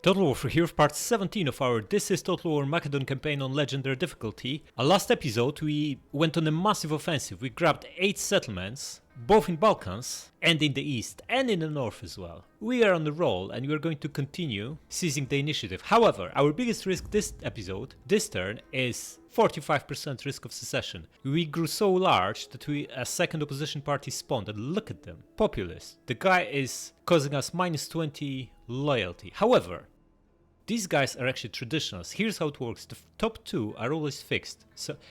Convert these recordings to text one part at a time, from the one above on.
Total War for here, part 17 of our This is Total War Macedon campaign on Legendary difficulty. Last episode we went on a massive offensive. We grabbed 8 settlements, both in Balkans and in the east and in the north as well. We are on the roll and we are going to continue seizing the initiative. However, our biggest risk this episode, this turn, is 45% risk of secession. We grew so large that a second opposition party spawned, and look at them. Populist. The guy is causing us minus 20 loyalty. However, these guys are actually traditionalists. Here's how it works. The top 2 are always fixed.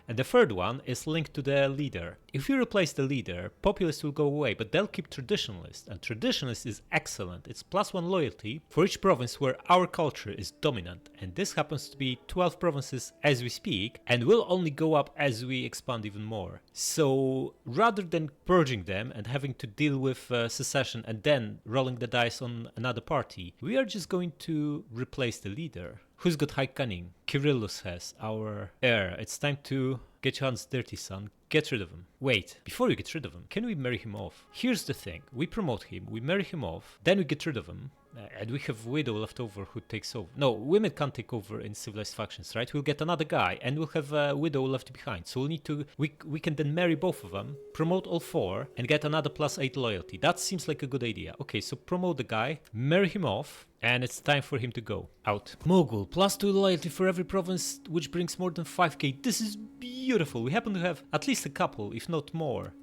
And the third one is linked to the leader. If you replace the leader, populist will go away, but they'll keep traditionalist. And traditionalist is excellent. It's +1 loyalty for each province where our culture is dominant. And this happens to be 12 provinces as we speak, and will only go up as we expand even more. So rather than purging them and having to deal with secession and then rolling the dice on another party, we are just going to replace the leader. Who's got high cunning? Kirillus has, our heir. It's time to get your hands dirty, son. Get rid of him. Wait, before we get rid of him, can we marry him off? Here's the thing. We promote him, we marry him off, then we get rid of him. And we have widow left over who takes over. No, women can't take over in civilized factions, right? We'll get another guy and we'll have a widow left behind. So we'll need to, we can then marry both of them, promote all 4 and get another +8 loyalty. That seems like a good idea. Okay, so promote the guy, marry him off, and it's time for him to go out. Mogul, +2 loyalty for every province which brings more than 5k. This is beautiful. We happen to have at least a couple, if not more.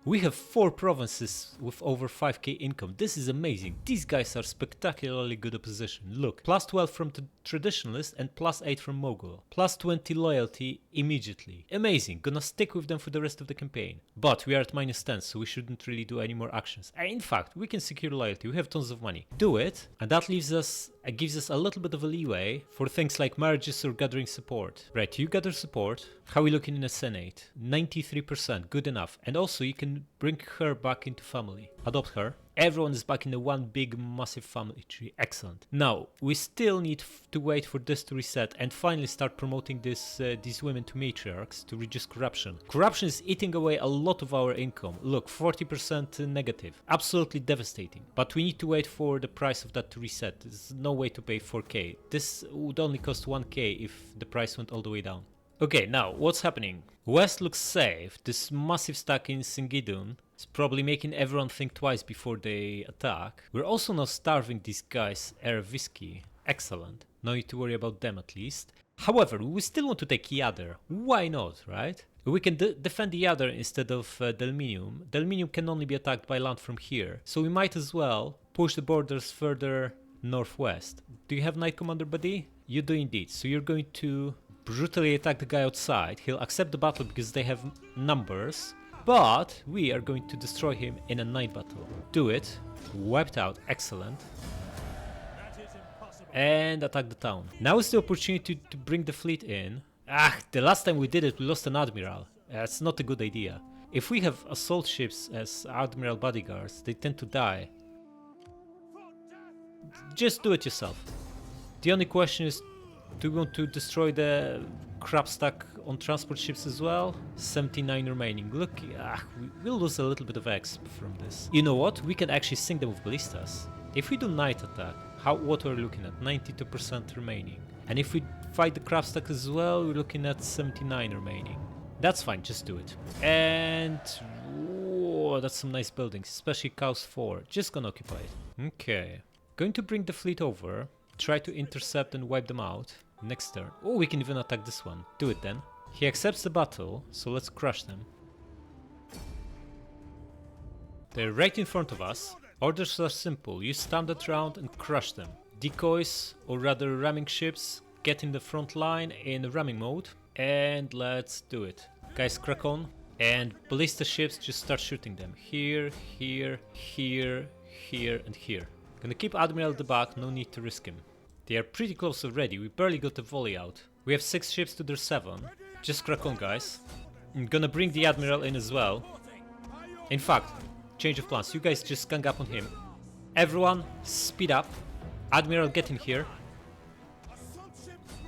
We have 4 provinces with over 5k income. This is amazing. These guys are spectacularly good opposition. Look, +12 from the traditionalist and +8 from Mogul. +20 loyalty immediately. Amazing. Gonna stick with them for the rest of the campaign. But we are at -10, so we shouldn't really do any more actions. In fact, we can secure loyalty. We have tons of money. Do it, and that leaves us, gives us a little bit of a leeway for things like marriages or gathering support. Right, you gather support. How are we looking in the Senate? 93%, good enough. And also you can bring her back into family. Adopt her. Everyone is back in the one big massive family tree. Excellent. Now, we still need to wait for this to reset and finally start promoting these women to matriarchs to reduce corruption. Corruption is eating away a lot of our income. Look, 40% negative. Absolutely devastating. But we need to wait for the price of that to reset. There's no way to pay 4k. This would only cost 1k if the price went all the way down. Okay, now, what's happening? West looks safe. This massive stack in Singidun is probably making everyone think twice before they attack. We're also now starving these guys air whiskey. Excellent. No need to worry about them at least. However, we still want to take Yadr. Why not, right? We can defend the Yadr instead of Delminium. Delminium can only be attacked by land from here. So we might as well push the borders further northwest. Do you have Knight Commander, buddy? You do indeed. So you're going to brutally attack the guy outside. He'll accept the battle because they have numbers, but we are going to destroy him in a night battle. Do it. Wiped out. Excellent. And attack the town. Now is the opportunity to bring the fleet in. The last time we did it we lost an admiral. That's not a good idea. If we have assault ships as admiral bodyguards, they tend to die. Just do it yourself. The only question is, do we want to destroy the crap stack on transport ships as well? 79 remaining. Look, we'll lose a little bit of exp from this. You know what? We can actually sink them with ballistas. If we do night attack, what are we looking at? 92% remaining. And if we fight the crap stack as well, we're looking at 79 remaining. That's fine, just do it. And whoa, that's some nice buildings, especially Cows 4. Just gonna occupy it. Okay. Going to bring the fleet over. Try to intercept and wipe them out. Next turn. Oh, we can even attack this one. Do it then. He accepts the battle, so let's crush them. They're right in front of us. Orders are simple. You stand that round and crush them. Decoys, or rather ramming ships, get in the front line in ramming mode. And let's do it. Guys, crack on. And ballista ships, just start shooting them. Here, here, here, here, and here. Gonna keep Admiral at the back, no need to risk him. They are pretty close already, we barely got a volley out. We have 6 ships to their 7. Just crack on, guys. I'm gonna bring the Admiral in as well. In fact, change of plans, you guys just gang up on him. Everyone, speed up. Admiral, get in here.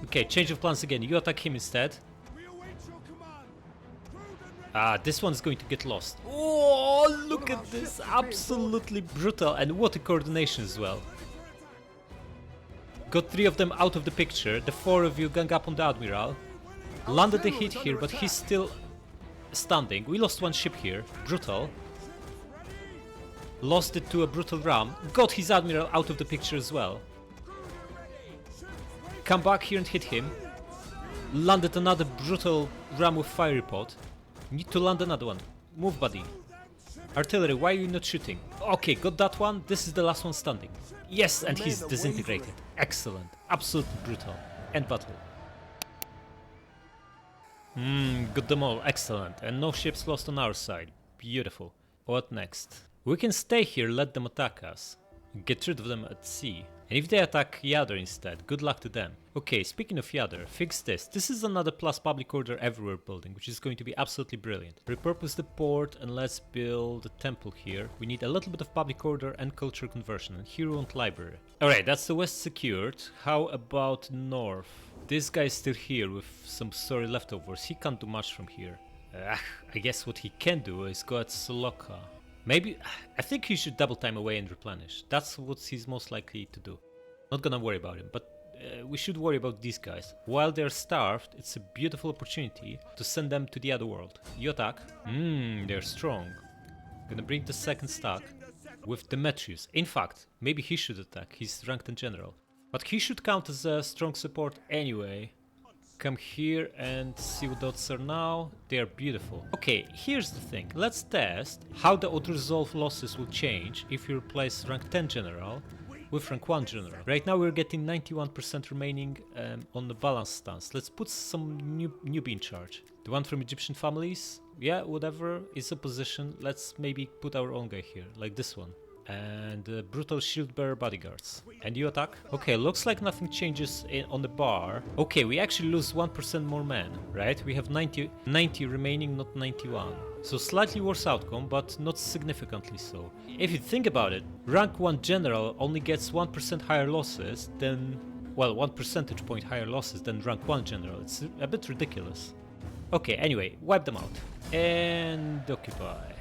Okay, change of plans again, you attack him instead. This one's going to get lost. Oh, look at this, absolutely brutal, and what a coordination as well. Got 3 of them out of the picture. The 4 of you gang up on the Admiral. Landed the hit here, but he's still standing. We lost 1 ship here. Brutal. Lost it to a brutal ram. Got his Admiral out of the picture as well. Come back here and hit him. Landed another brutal ram with fiery pot. Need to land another one. Move, buddy. Artillery, why are you not shooting? Okay, got that one. This is the last one standing. Yes, and he's disintegrated. Excellent. Absolutely brutal. End battle. Got them all. Excellent. And no ships lost on our side. Beautiful. What next? We can stay here, let them attack us. Get rid of them at sea. And if they attack Yadar instead, good luck to them. Okay, speaking of Yadar, fix this. This is another plus public order everywhere building, which is going to be absolutely brilliant. Repurpose the port and let's build a temple here. We need a little bit of public order and culture conversion and hero and library. Alright, that's the west secured. How about north? This guy is still here with some sorry leftovers. He can't do much from here. I guess what he can do is go at Soloka. Maybe, I think he should double time away and replenish. That's what he's most likely to do. Not gonna worry about him, but we should worry about these guys. While they're starved, it's a beautiful opportunity to send them to the other world. You attack. They're strong. Gonna bring the second stack with Demetrius. In fact, maybe he should attack. He's ranked in general. But he should count as a strong support anyway. Come here and see what the odds are now. They are beautiful. Okay, here's the thing. Let's test how the auto-resolve losses will change if you replace rank 10 general with rank 1 general. Right now we're getting 91% remaining on the balance stance. Let's put some newbie in charge. The one from Egyptian families? Yeah, whatever is a position. Let's maybe put our own guy here, like this one. And brutal shield bearer bodyguards. And you attack? Okay, looks like nothing changes on the bar. Okay, we actually lose 1% more men, right? We have 90 remaining, not 91. So slightly worse outcome, but not significantly so. If you think about it, rank 1 general only gets 1% higher losses than... well, 1 percentage point higher losses than rank 1 general. It's a bit ridiculous. Okay, anyway, wipe them out. And occupy.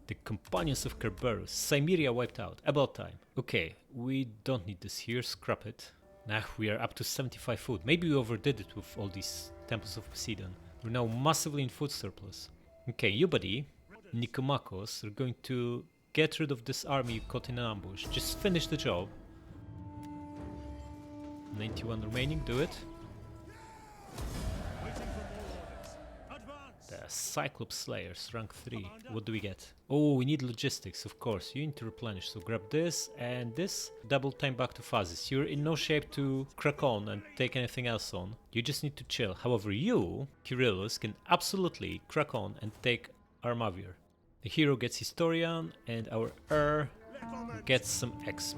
The companions of Kerberos. Cimmeria wiped out. About time. Okay, we don't need this here. Scrap it. Nah, we are up to 75 food. Maybe we overdid it with all these temples of Macedon. We're now massively in food surplus. Okay, you buddy, Nikomakos, are going to get rid of this army you caught in an ambush. Just finish the job. 91 remaining, do it. The Cyclops Slayers, rank 3. What do we get? Oh, we need logistics, of course. You need to replenish, so grab this and this. Double time back to phases. You're in no shape to crack on and take anything else on. You just need to chill. However, you, Kyrillos, can absolutely crack on and take Armavir. The hero gets Historian and our heir gets some exp.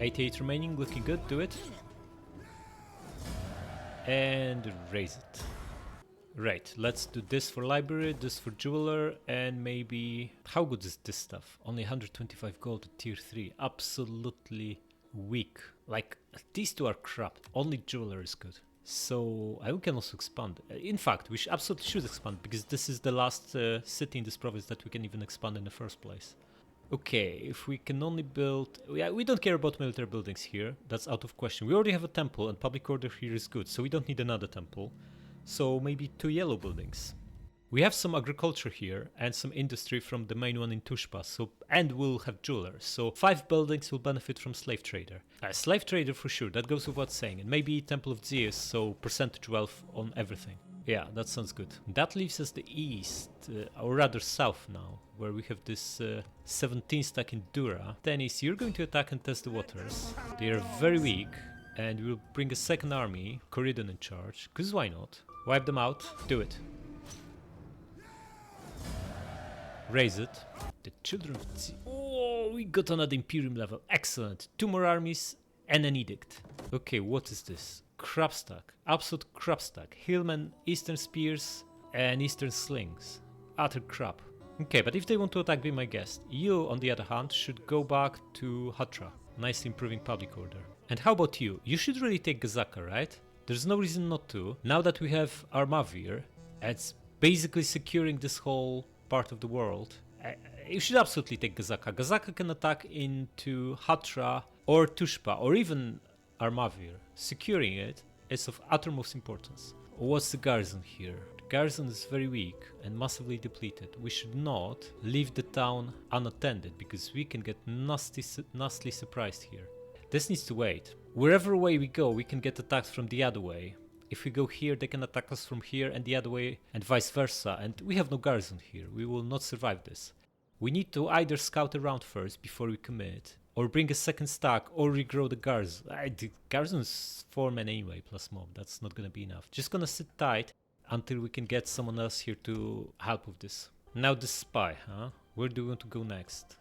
88 remaining, looking good, do it. And raise it. Right, let's do this for library, this for jeweler, and maybe... How good is this stuff? Only 125 gold at tier 3. Absolutely weak. Like, these two are crap. Only jeweler is good. So, we can also expand. In fact, we absolutely should expand, because this is the last city in this province that we can even expand in the first place. Okay, if we can only build... Yeah, we don't care about military buildings here. That's out of question. We already have a temple, and public order here is good, so we don't need another temple. So maybe 2 yellow buildings. We have some agriculture here and some industry from the main one in Tushpa, so and we'll have jewelers. So 5 buildings will benefit from slave trader. Slave trader for sure, that goes without saying. And maybe Temple of Zeus, so percentage wealth on everything. Yeah, that sounds good. That leaves us the east, or rather south now, where we have this 17 stack in Dura. Tennis, you're going to attack and test the waters. They are very weak. And we'll bring a second army, Corridon in charge, because why not? Wipe them out, do it. Raise it. The children of the... Oh, we got another Imperium level, excellent. 2 more armies and an edict. Okay, what is this? Crab stack, absolute crab stack. Hillmen, Eastern Spears and Eastern Slings. Utter crap. Okay, but if they want to attack, be my guest. You, on the other hand, should go back to Hatra. Nicely improving public order. And how about you? You should really take Gazaka, right? There's no reason not to. Now that we have Armavir, it's basically securing this whole part of the world. You should absolutely take Gazaka. Gazaka can attack into Hatra or Tushpa, or even Armavir. Securing it is of uttermost importance. What's the garrison here? The garrison is very weak and massively depleted. We should not leave the town unattended because we can get nastily surprised here. This needs to wait. Wherever way we go, we can get attacked from the other way. If we go here, they can attack us from here and the other way, and vice versa. And we have no garrison here. We will not survive this. We need to either scout around first before we commit, or bring a second stack, or regrow the garrison. The garrison is 4 men anyway, plus mob. That's not gonna be enough. Just gonna sit tight until we can get someone else here to help with this. Now the spy, huh? Where do we want to go next?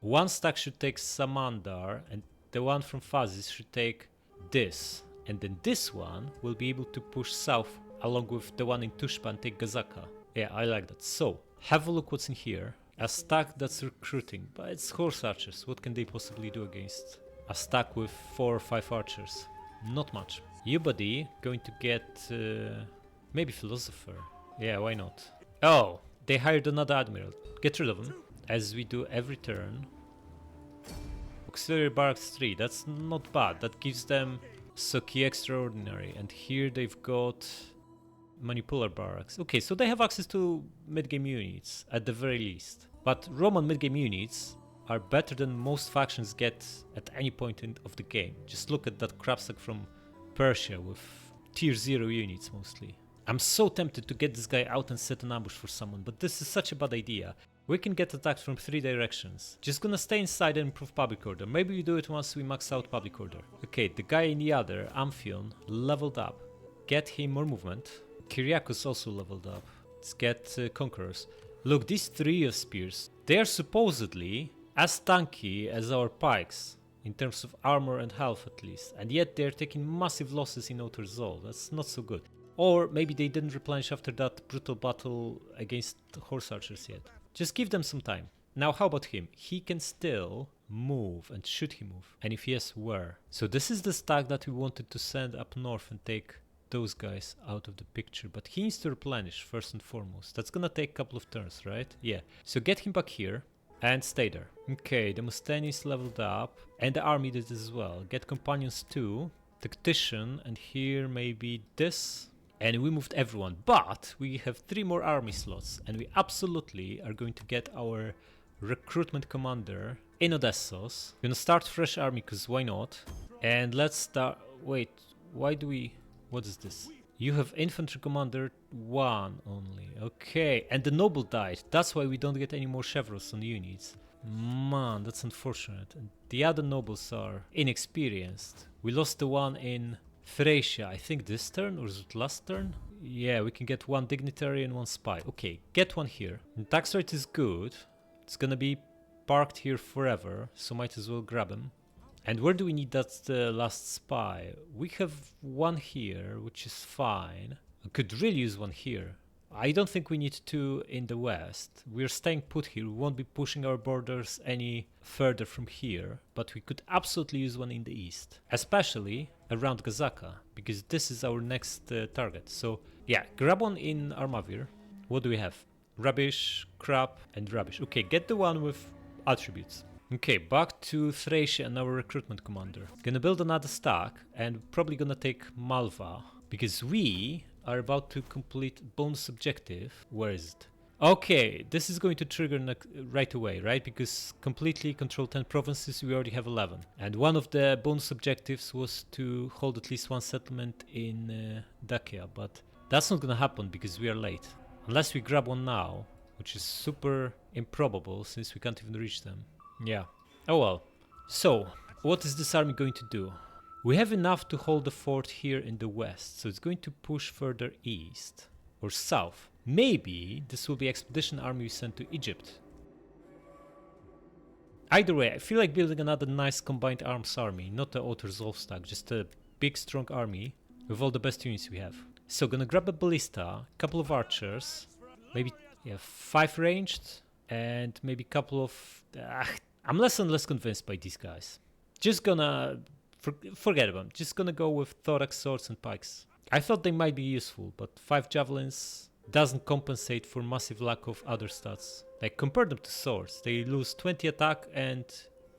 One stack should take Samandar, and the one from Fazis should take this. And then this one will be able to push south along with the one in Tushpa and take Gazaka. Yeah, I like that. So, have a look what's in here. A stack that's recruiting, but it's horse archers. What can they possibly do against a stack with 4 or 5 archers? Not much. You buddy, going to get maybe philosopher. Yeah, why not? Oh, they hired another admiral. Get rid of him, as we do every turn. Auxiliary barracks 3, that's not bad. That gives them Soki extraordinary, and here they've got manipular barracks. Okay, so they have access to mid-game units at the very least. But Roman mid-game units are better than most factions get at any point of the game. Just look at that crapsack from Persia with tier 0 units mostly. I'm so tempted to get this guy out and set an ambush for someone, but this is such a bad idea. We can get attacked from 3 directions. Just gonna stay inside and improve public order. Maybe we do it once we max out public order. Okay, the guy in the other, Amphion, leveled up. Get him more movement. Kyriakos also leveled up. Let's get conquerors. Look, these 3 of spears, they are supposedly as tanky as our pikes, in terms of armor and health at least, and yet they're taking massive losses in Outer Zol. That's not so good. Or maybe they didn't replenish after that brutal battle against horse archers yet. Just give them some time. Now how about him? He can still move, and should he move? And if yes, where? So this is the stack that we wanted to send up north and take those guys out of the picture, but he needs to replenish first and foremost. That's gonna take a couple of turns, right? Yeah. So get him back here and stay there. Okay, the Mustanis leveled up, and the army did as well. Get companions too, tactician, and here maybe this. And we moved everyone, but we have 3 more army slots, and we absolutely are going to get our recruitment commander in Odessos. We're gonna start fresh army, because why not? And let's start... Wait, why do we... What is this? You have infantry commander 1 only. Okay, and the noble died. That's why we don't get any more chevros on units. Man, that's unfortunate. And the other nobles are inexperienced. We lost the one in Thracia, I think this turn, or is it last turn? Yeah, we can get 1 dignitary and 1 spy. Okay, get 1 here. The tax rate is good. It's gonna be parked here forever, so might as well grab him. And where do we need that last spy? We have 1 here, which is fine. I could really use 1 here. I don't think we need 2 in the west. We're staying put here. We won't be pushing our borders any further from here, but we could absolutely use 1 in the east, especially around Gazaka, because this is our next target. So yeah, grab 1 in Armavir. What do we have? Rubbish, crap, and rubbish. Okay, get the one with attributes. Okay, back to Thracia and our recruitment commander. Gonna build another stack, and probably gonna take Malva, because we are about to complete bonus objective. Where is it? Okay, this is going to trigger right away, right? Because completely control 10 provinces, we already have 11. And one of the bonus objectives was to hold at least 1 settlement in Dacia, but that's not gonna happen because we are late. Unless we grab 1 now, which is super improbable since we can't even reach them. Yeah. Oh well. So, what is this army going to do? We have enough to hold the fort here in the west, so it's going to push further east or south. Maybe this will be expedition army we send to Egypt. Either way, I feel like building another nice combined arms army, not the Outer Zolf stack, just a big strong army with all the best units we have. So gonna grab a ballista, a couple of archers, maybe 5 ranged, and maybe a couple of... I'm less and less convinced by these guys. Just gonna... forget about them. Just gonna go with thorax, swords and pikes. I thought they might be useful, but 5 javelins doesn't compensate for massive lack of other stats. Like, compare them to swords. They lose 20 attack and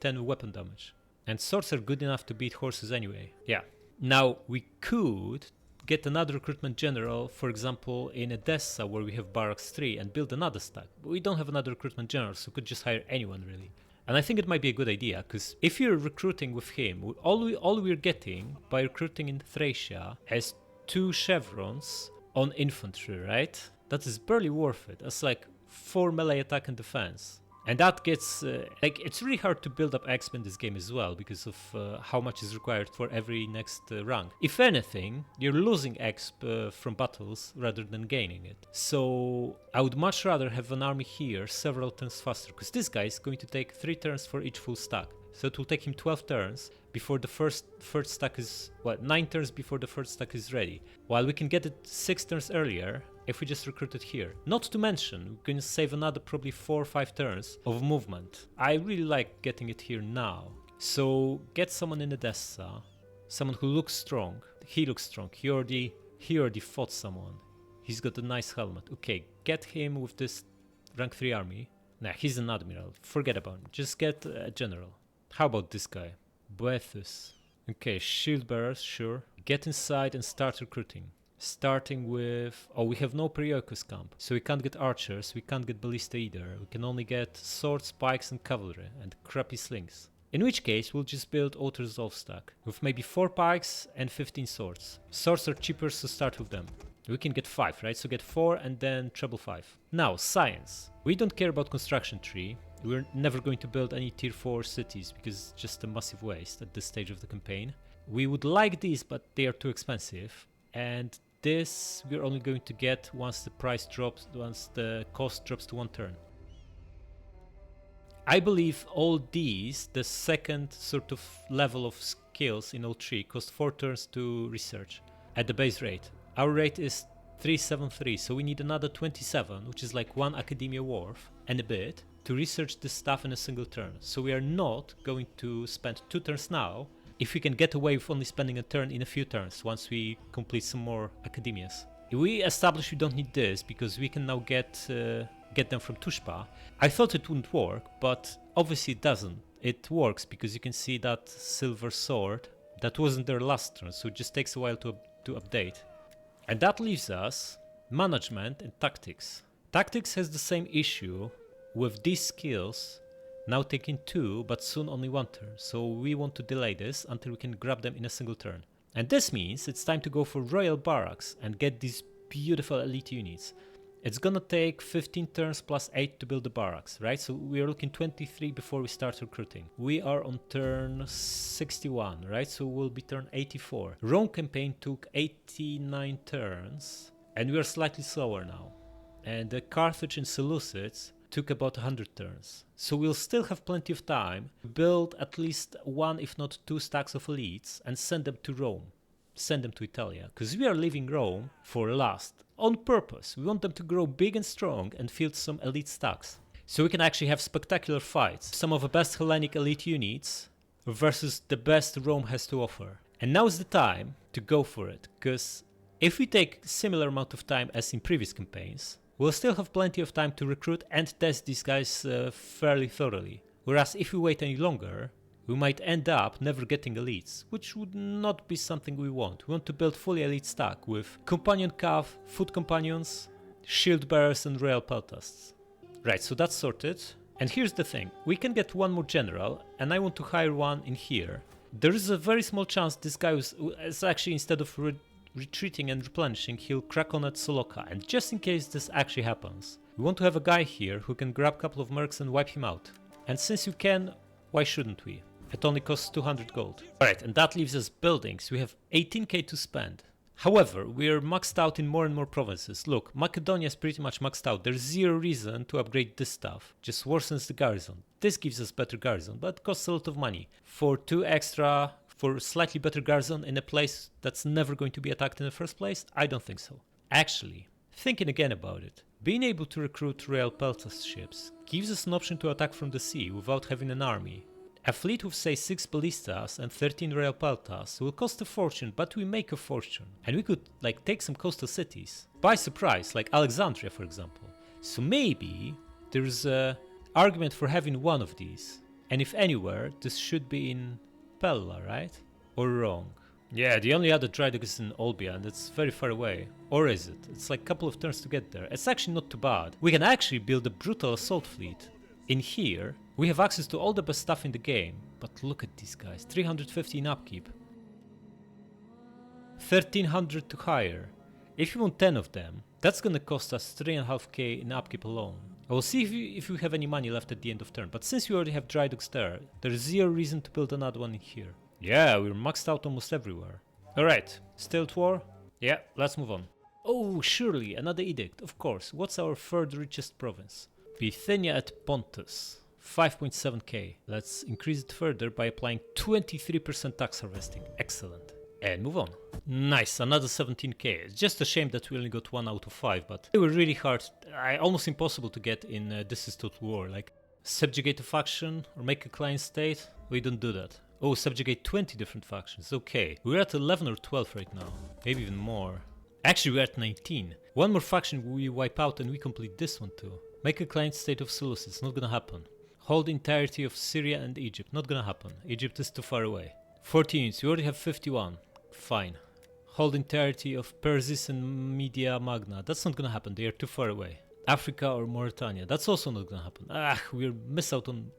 10 weapon damage. And swords are good enough to beat horses anyway. Yeah. Now, we could get another recruitment general, for example, in Edessa, where we have barracks 3, and build another stack. But we don't have another recruitment general, so we could just hire anyone, really. And I think it might be a good idea, because if you're recruiting with him, all we're getting by recruiting in Thracia is 2 chevrons on infantry, right? That is barely worth it. That's like 4 melee attack and defense. And that gets, it's really hard to build up XP in this game as well, because of how much is required for every next rank. If anything, you're losing XP from battles rather than gaining it. So I would much rather have an army here several turns faster, because this guy is going to take 3 turns for each full stack. So it will take him 12 turns before the third stack is, 9 turns before the third stack is ready. While we can get it 6 turns earlier if we just recruit it here. Not to mention, we're going to save another probably 4 or 5 turns of movement. I really like getting it here now. So get someone in Edessa, someone who looks strong. He looks strong. He already fought someone. He's got a nice helmet. Okay, get him with this rank 3 army. Nah, he's an admiral. Forget about him. Just get a general. How about this guy? Boethus. Okay, shield bearers, sure. Get inside and start recruiting. Starting with... Oh, we have no Perioikos camp, so we can't get archers, we can't get ballista either. We can only get swords, pikes and cavalry, and crappy slings. In which case, we'll just build auto resolve stack, with maybe 4 pikes and 15 swords. Swords are cheaper, so start with them. We can get 5, right? So get 4 and then treble 5. Now, science. We don't care about construction tree. We're never going to build any tier 4 cities, because it's just a massive waste at this stage of the campaign. We would like these, but they are too expensive. And this we're only going to get once the price drops, once the cost drops to 1 turn. I believe all these, the second sort of level of skills in all 3, cost 4 turns to research at the base rate. Our rate is 373, so we need another 27, which is like 1 Academia Wharf and a bit, to research this stuff in a single turn. So we are not going to spend 2 turns now, if we can get away with only spending a turn in a few turns once we complete some more academias. We establish we don't need this because we can now get them from Tushpa. I thought it wouldn't work, but obviously it doesn't. It works because you can see that silver sword that wasn't there last turn, so it just takes a while to update. And that leaves us management and tactics. Tactics has the same issue with these skills now taking 2, but soon only 1 turn, so we want to delay this until we can grab them in a single turn. And this means it's time to go for Royal Barracks and get these beautiful elite units. It's gonna take 15 turns plus 8 to build the barracks, right? So we are looking 23 before we start recruiting. We are on turn 61, right? So we'll be turn 84. Rome campaign took 89 turns, and we are slightly slower now. And the Carthage and Seleucids took about 100 turns. So we'll still have plenty of time to build at least 1 if not 2 stacks of elites and send them to Rome. Send them to Italia, because we are leaving Rome for last on purpose. We want them to grow big and strong and field some elite stacks. So we can actually have spectacular fights. Some of the best Hellenic elite units versus the best Rome has to offer. And now's the time to go for it, because if we take similar amount of time as in previous campaigns, we'll still have plenty of time to recruit and test these guys fairly thoroughly. Whereas if we wait any longer, we might end up never getting elites, which would not be something we want. We want to build fully elite stack with companion cav, foot companions, shield bearers and royal peltasts. Right, so that's sorted. And here's the thing, we can get 1 more general, and I want to hire 1 in here. There is a very small chance this guy is actually, instead of retreating and replenishing, he'll crack on at Soloka, and just in case this actually happens, we want to have a guy here who can grab a couple of mercs and wipe him out. And since you can, why shouldn't we? It only costs 200 gold. Alright, and that leaves us buildings. We have 18k to spend. However, we are maxed out in more and more provinces. Look, Macedonia is pretty much maxed out. There's zero reason to upgrade this stuff. Just worsens the garrison. This gives us better garrison, but it costs a lot of money. For 2 extra, for slightly better garrison in a place that's never going to be attacked in the first place? I don't think so. Actually, thinking again about it, being able to recruit Royal Peltas ships gives us an option to attack from the sea without having an army. A fleet with say 6 ballistas and 13 Royal Peltas will cost a fortune, but we make a fortune. And we could like take some coastal cities by surprise, like Alexandria for example. So maybe there's a argument for having 1 of these. And if anywhere, this should be in Pella, right? Or wrong? Yeah, the only other dry dock is in Olbia, and it's very far away. Or is it? It's like a couple of turns to get there. It's actually not too bad. We can actually build a brutal assault fleet. In here, we have access to all the best stuff in the game. But look at these guys, 350 in upkeep. 1300 to hire. If you want 10 of them, that's gonna cost us 3.5k in upkeep alone. I will see if we have any money left at the end of turn, but since we already have dry docks there, there's zero reason to build another one in here. Yeah, we're maxed out almost everywhere. Alright, still at war? Yeah, let's move on. Oh, surely, another edict, of course. What's our third richest province? Bithynia at Pontus. 5.7k. Let's increase it further by applying 23% tax harvesting. Excellent. And move on. Nice, another 17k. It's just a shame that we only got 1 out of 5, but they were really hard, almost impossible to get in This is Total War. Like, subjugate a faction or make a client state. We don't do that. Oh, subjugate 20 different factions. Okay, we're at 11 or 12 right now. Maybe even more. Actually, we're at 19. One more faction we wipe out and we complete this one too. Make a client state of Seleucids. Not gonna happen. Hold the entirety of Syria and Egypt. Not gonna happen. Egypt is too far away. 14 units. We already have 51. Fine. Hold entirety of Persis and Media Magna. That's not gonna happen. They are too far away. Africa or Mauritania. That's also not gonna happen. We'll miss out on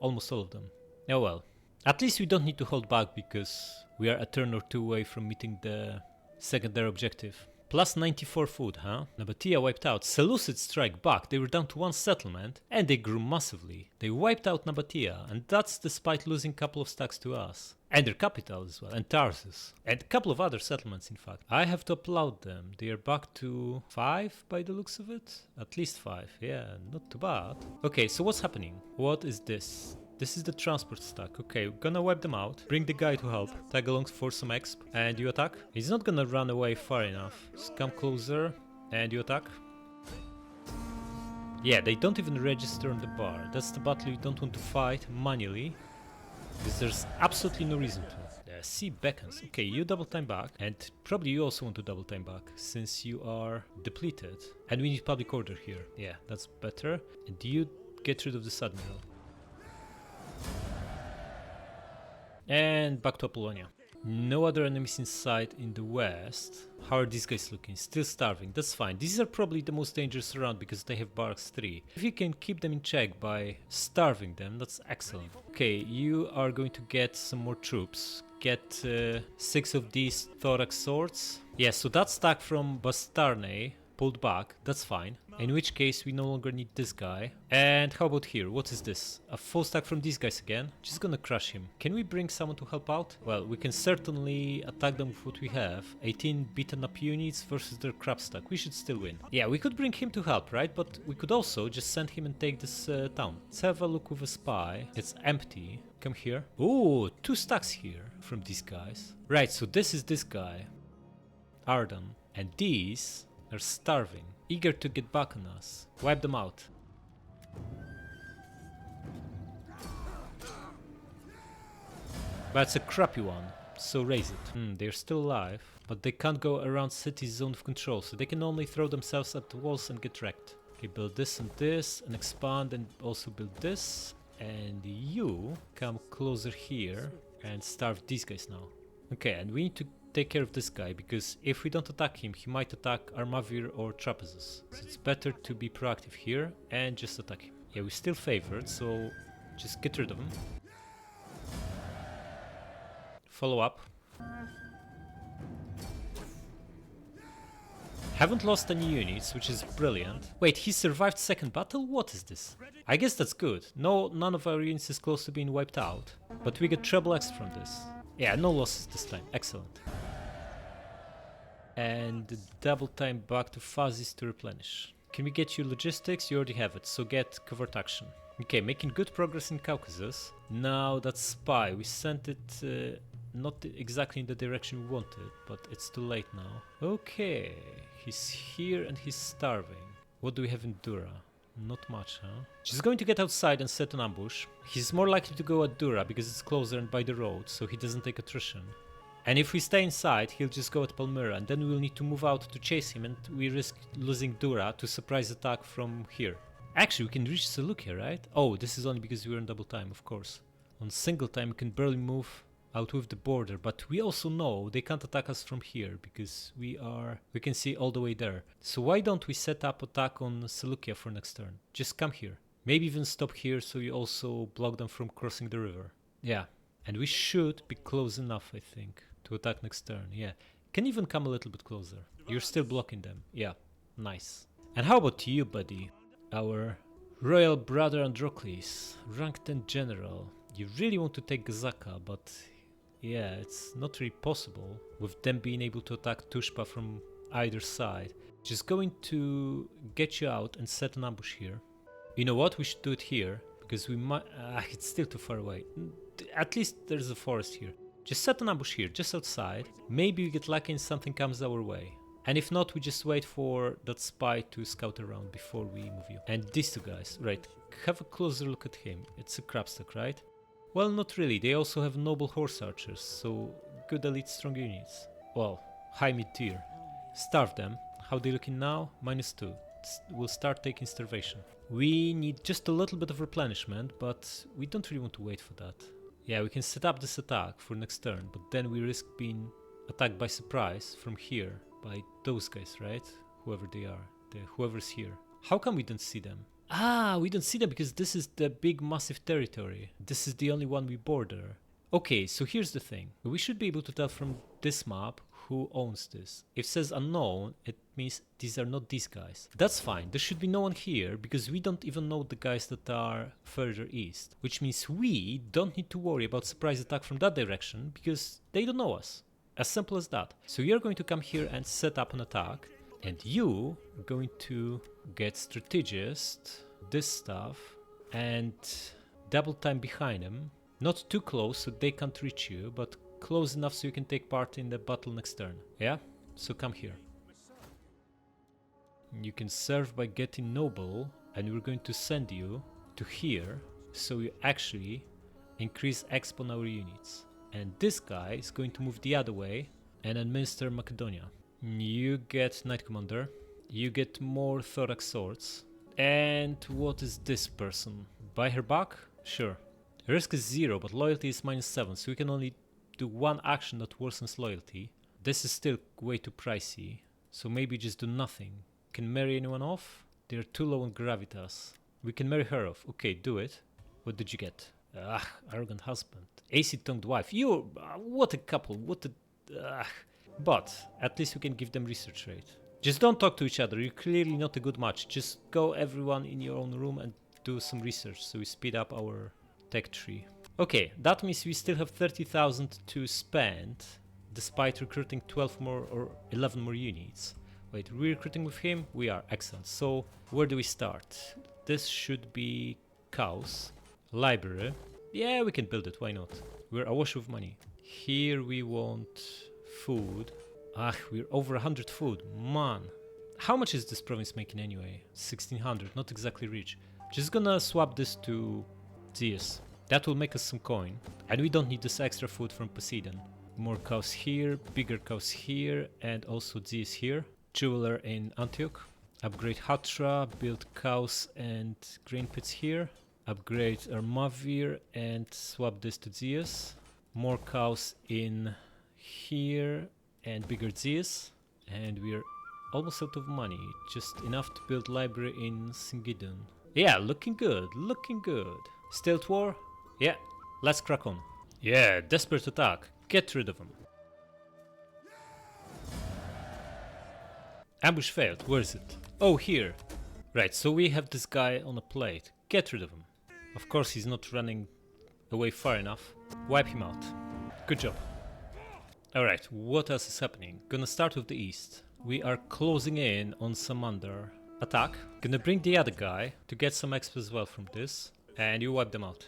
almost all of them. Oh well. At least we don't need to hold back because we are a turn or two away from meeting the secondary objective. Plus 94 food, huh? Nabatea wiped out. Seleucids strike back. They were down to 1 settlement and they grew massively. They wiped out Nabatea, and that's despite losing a couple of stacks to us. And their capital as well, and Tarsus. And a couple of other settlements, in fact. I have to applaud them. They are back to 5 by the looks of it. At least 5, yeah, not too bad. Okay, so what's happening? What is this? This is the transport stack. Okay, we're gonna wipe them out. Bring the guy to help. Tag along for some exp. And you attack. He's not gonna run away far enough. Just come closer. And you attack. Yeah, they don't even register on the bar. That's the battle you don't want to fight manually. Because there's absolutely no reason to. The sea beckons. Okay, you double time back. And probably you also want to double time back. Since you are depleted. And we need public order here. Yeah, that's better. And you get rid of this admiral. And back to Apollonia. No other enemies in sight in the west. How are these guys looking? Still starving. That's fine. These are probably the most dangerous around because they have barracks 3. If you can keep them in check by starving them, that's excellent. Okay, you are going to get some more troops. Get 6 of these thorax swords. Yeah, so that stack from Bastarnae pulled back. That's fine. In which case we no longer need this guy. And how about here? What is this? A full stack from these guys again? Just gonna crush him. Can we bring someone to help out? Well, we can certainly attack them with what we have. 18 beaten up units versus their crap stack. We should still win. Yeah, we could bring him to help, right? But we could also just send him and take this town. Let's have a look with a spy. It's empty. Come here. Oh, 2 stacks here from these guys. Right, so this is this guy. Ardan. And these are starving. Eager to get back on us. Wipe them out. But it's a crappy one, so raise it. They're still alive, but they can't go around city's zone of control, so they can only throw themselves at the walls and get wrecked. Okay, build this, and expand, and also build this. And you come closer here and starve these guys now. Okay, and we need to take care of this guy, because if we don't attack him, he might attack Armavir or Trapezus. So it's better to be proactive here and just attack him. Yeah, we're still favored, so just get rid of him. Follow up. Haven't lost any units, which is brilliant. Wait, he survived second battle? What is this? I guess that's good. No, none of our units is close to being wiped out, but we get treble X from this. Yeah, no losses this time. Excellent. And double time back to Fazis to replenish. Can we get you logistics? You already have it, so get covert action. Okay, making good progress in Caucasus. Now that spy, we sent it not exactly in the direction we wanted, but it's too late now. Okay, he's here and he's starving. What do we have in Dura? Not much, huh? She's going to get outside and set an ambush. He's more likely to go at Dura because it's closer and by the road, so he doesn't take attrition. And if we stay inside, he'll just go at Palmyra, and then we'll need to move out to chase him, and we risk losing Dura to surprise attack from here. Actually, we can reach Seleucia, right? Oh, this is only because we're in double time, of course. On single time, we can barely move out with the border, but we also know they can't attack us from here because we can see all the way there. So why don't we set up attack on Seleucia for next turn? Just come here. Maybe even stop here so you also block them from crossing the river. Yeah, and we should be close enough, I think, to attack next turn. Yeah, can even come a little bit closer. You're still blocking them. Yeah, nice. And how about you, buddy? Our royal brother Androcles, rank 10 general. You really want to take Gazaka, but yeah, it's not really possible with them being able to attack Tushpa from either side. Just going to get you out and set an ambush here. You know what? We should do it here because we might. It's still too far away. At least there's a forest here. Just set an ambush here, just outside. Maybe we get lucky and something comes our way. And if not, we just wait for that spy to scout around before we move you. And these two guys, right, have a closer look at him. It's a crabstack, right? Well, not really. They also have noble horse archers, so good elite strong units. Well, high mid-tier. Starve them. How they looking now? -2. We'll start taking starvation. We need just a little bit of replenishment, but we don't really want to wait for that. Yeah, we can set up this attack for next turn, but then we risk being attacked by surprise from here by those guys, right? Whoever they are, whoever's here. How come we don't see them? We don't see them because this is the big massive territory. This is the only one we border. Okay, so here's the thing. We should be able to tell from this map who owns this. If it says unknown, it means these are not these guys. That's fine. There should be no one here because we don't even know the guys that are further east. Which means we don't need to worry about surprise attack from that direction because they don't know us. As simple as that. So you're going to come here and set up an attack. And you are going to get strategist, this stuff, and double time behind them. Not too close so they can't reach you, but close enough so you can take part in the battle next turn. Yeah? So come here. You can serve by getting noble, and we're going to send you to here so you actually increase exp on our units. And this guy is going to move the other way and administer Macedonia. You get Knight Commander, you get more Thorax Swords, and what is this person? Buy her back? Sure. Risk is 0, but loyalty is -7, so we can only do one action that worsens loyalty. This is still way too pricey, so maybe just do nothing. Can marry anyone off? They're too low on gravitas. We can marry her off. Okay, do it. What did you get? Arrogant husband. AC-tongued wife. You, what a couple, what a... But at least we can give them research rate. Just don't talk to each other, you're clearly not a good match. Just go everyone in your own room and do some research so we speed up our tech tree. Okay, that means we still have 30,000 to spend despite recruiting 12 more or 11 more units. Wait, we're recruiting with him? We are, excellent. So where do we start? This should be cows. Library. Yeah, we can build it, why not? We're awash with money. Here we want food. We're over 100 food, man. How much is this province making anyway? 1600, not exactly rich. Just gonna swap this to Zeus. That will make us some coin. And we don't need this extra food from Poseidon. More cows here, bigger cows here, and also Zeus here. Jeweler in Antioch. Upgrade Hatra, build cows and grain pits here. Upgrade Armavir and swap this to Zeus. More cows in here and bigger Zeus. And we're almost out of money, just enough to build library in Singidon. Yeah, looking good, looking good. Stealth war? Yeah, let's crack on. Yeah, desperate attack, get rid of them. Ambush failed, where is it? Oh, here. Right, so we have this guy on a plate, get rid of him. Of course he's not running away far enough. Wipe him out. Good job. Alright, what else is happening? Gonna start with the east. We are closing in on Samander. Attack. Gonna bring the other guy to get some XP as well from this. And you wipe them out.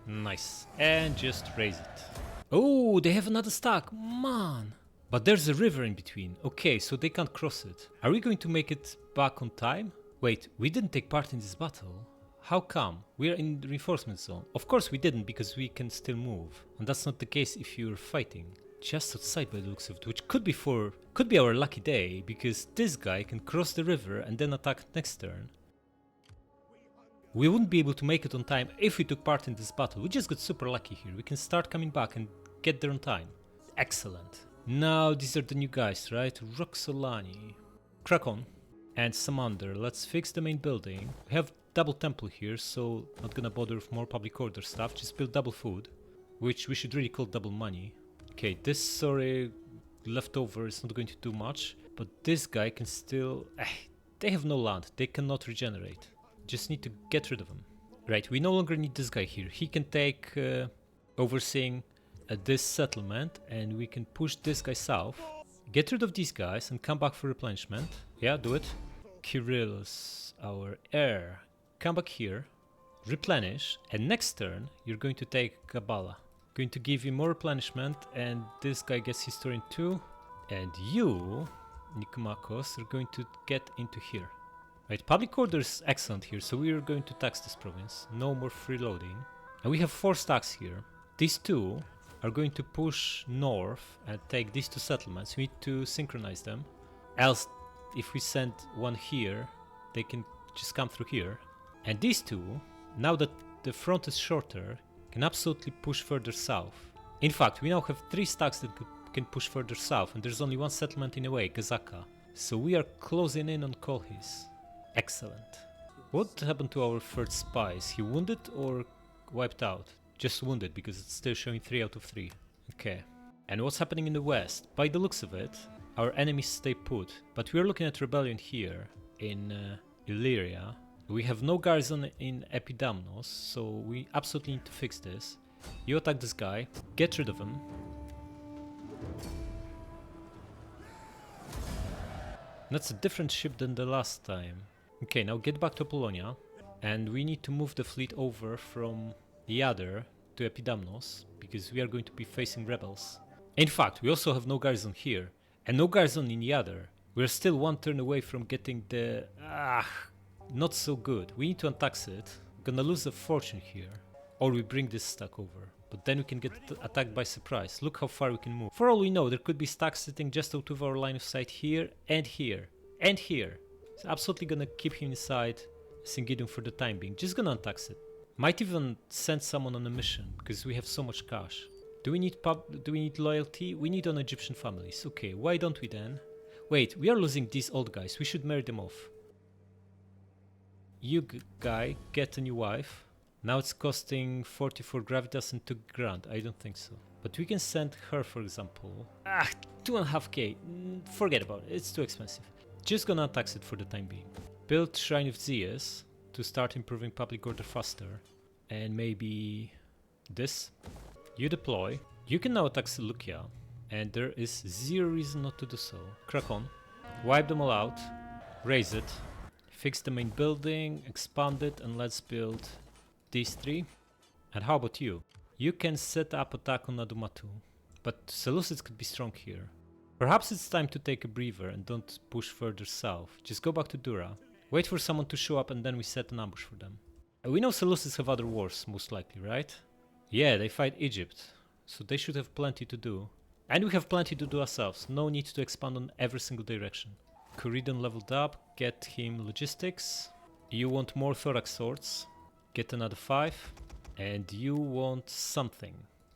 Nice. And just raise it. Oh, they have another stack. Man. But there's a river in between. Okay, so they can't cross it. Are we going to make it back on time? Wait, we didn't take part in this battle. How come? We're in the reinforcement zone. Of course we didn't, because we can still move. And that's not the case if you're fighting. Just outside by the looks of it, which could be our lucky day, because this guy can cross the river and then attack next turn. We wouldn't be able to make it on time if we took part in this battle. We just got super lucky here. We can start coming back and get there on time. Excellent. Now these are the new guys, right? Roxolani, Krakon, and Samander. Let's fix the main building. We have double temple here, so not gonna bother with more public order stuff. Just build double food, which we should really call double money. Okay, this sorry leftover is not going to do much, but this guy can still... they have no land, they cannot regenerate. Just need to get rid of him. Right, we no longer need this guy here. He can take overseeing this settlement, and we can push this guy south. Get rid of these guys and come back for replenishment. Yeah, do it. Kirillus, our heir. Come back here, replenish, and next turn you're going to take Kabbalah. Going to give you more replenishment, and this guy gets Historian 2. And you, Nikomakos, are going to get into here. Right, public order is excellent here, so we are going to tax this province. No more freeloading. And we have 4 stacks here. These two are going to push north and take these 2 settlements. We need to synchronize them. Else, if we send one here, they can just come through here. And these two, now that the front is shorter, can absolutely push further south. In fact, we now have 3 stacks that can push further south, and there's only 1 settlement in a way, Gazaka. So we are closing in on Kolhis. Excellent. What happened to our 3rd spy? Is he wounded or wiped out? Just wounded, because it's still showing 3 out of 3. Okay. And what's happening in the west? By the looks of it, our enemies stay put, but we're looking at rebellion here in Illyria. We have no garrison in Epidamnos, so we absolutely need to fix this. You attack this guy, get rid of him. That's a different ship than the last time. Okay, now get back to Apollonia, and we need to move the fleet over from Yader to Epidamnos, because we are going to be facing rebels. In fact, we also have no garrison here, and no garrison in Yader. We're still 1 turn away from getting the... not so good. We need to untax it. We're gonna lose a fortune here. Or we bring this stack over. But then we can get attacked by surprise. Look how far we can move. For all we know, there could be stacks sitting just out of our line of sight here, and here, and here. It's absolutely gonna keep him inside Singidum for the time being. Just gonna untax it. Might even send someone on a mission, because we have so much cash. Do we need loyalty? We need on Egyptian families. Okay, why don't we then? Wait, we are losing these old guys. We should marry them off. You guy, get a new wife. Now it's costing 44 gravitas and 2 grand. I don't think so. But we can send her, for example. 2.5k. Forget about it. It's too expensive. Just gonna tax it for the time being. Build Shrine of Zeus to start improving public order faster. And maybe this. You deploy. You can now attack Seleucia. And there is 0 reason not to do so. Crack on. Wipe them all out. Raise it. Fix the main building, expand it, and let's build these 3. And how about you? You can set up attack on Adumatu, but Seleucids could be strong here. Perhaps it's time to take a breather and don't push further south. Just go back to Dura, wait for someone to show up, and then we set an ambush for them. We know Seleucids have other wars, most likely, right? Yeah, they fight Egypt, so they should have plenty to do. And we have plenty to do ourselves, no need to expand on every single direction. Corydon leveled up, get him logistics. You want more thorax swords, get another 5. And you want something.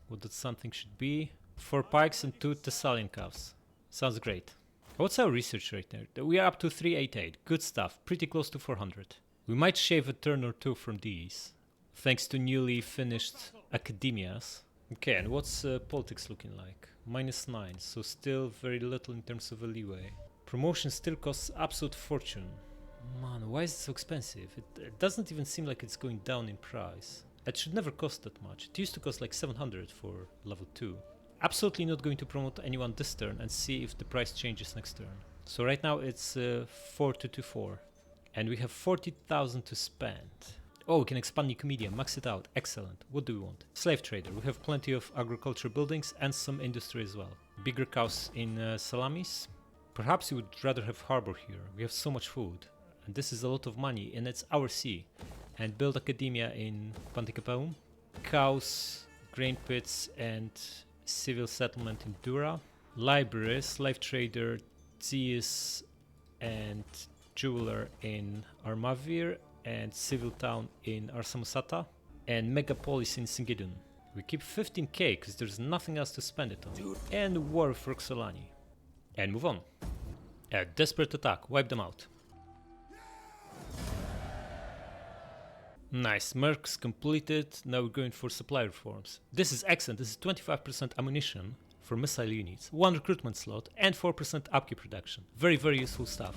What that something should be? 4 pikes and 2 Thessalian calves. Sounds great. What's our research rate there? We are up to 388. Good stuff, pretty close to 400. We might shave a turn or 2 from these, thanks to newly finished academias. Okay, and what's politics looking like? -9, so still very little in terms of a leeway. Promotion still costs absolute fortune. Man, why is it so expensive? It doesn't even seem like it's going down in price. It should never cost that much. It used to cost like 700 for level 2. Absolutely not going to promote anyone this turn and see if the price changes next turn. So right now it's 4224. And we have 40,000 to spend. Oh, we can expand Nicomedia, max it out. Excellent. What do we want? Slave trader. We have plenty of agriculture buildings and some industry as well. Bigger cows in Salamis. Perhaps you would rather have harbor here. We have so much food. And this is a lot of money, and it's our sea. And build academia in Pantikapaum. Cows, grain pits, and civil settlement in Dura. Library, slave trader, Zeus, and jeweler in Armavir. and civil town in Arsamosata, and megapolis in Singidun. We keep 15k because there's nothing else to spend it on. And war with Roxolani. And move on. A desperate attack, wipe them out. Nice, Mercs completed, now we're going for supply reforms. This is excellent, this is 25% ammunition for missile units, 1 recruitment slot and 4% upkeep reduction. Very useful stuff.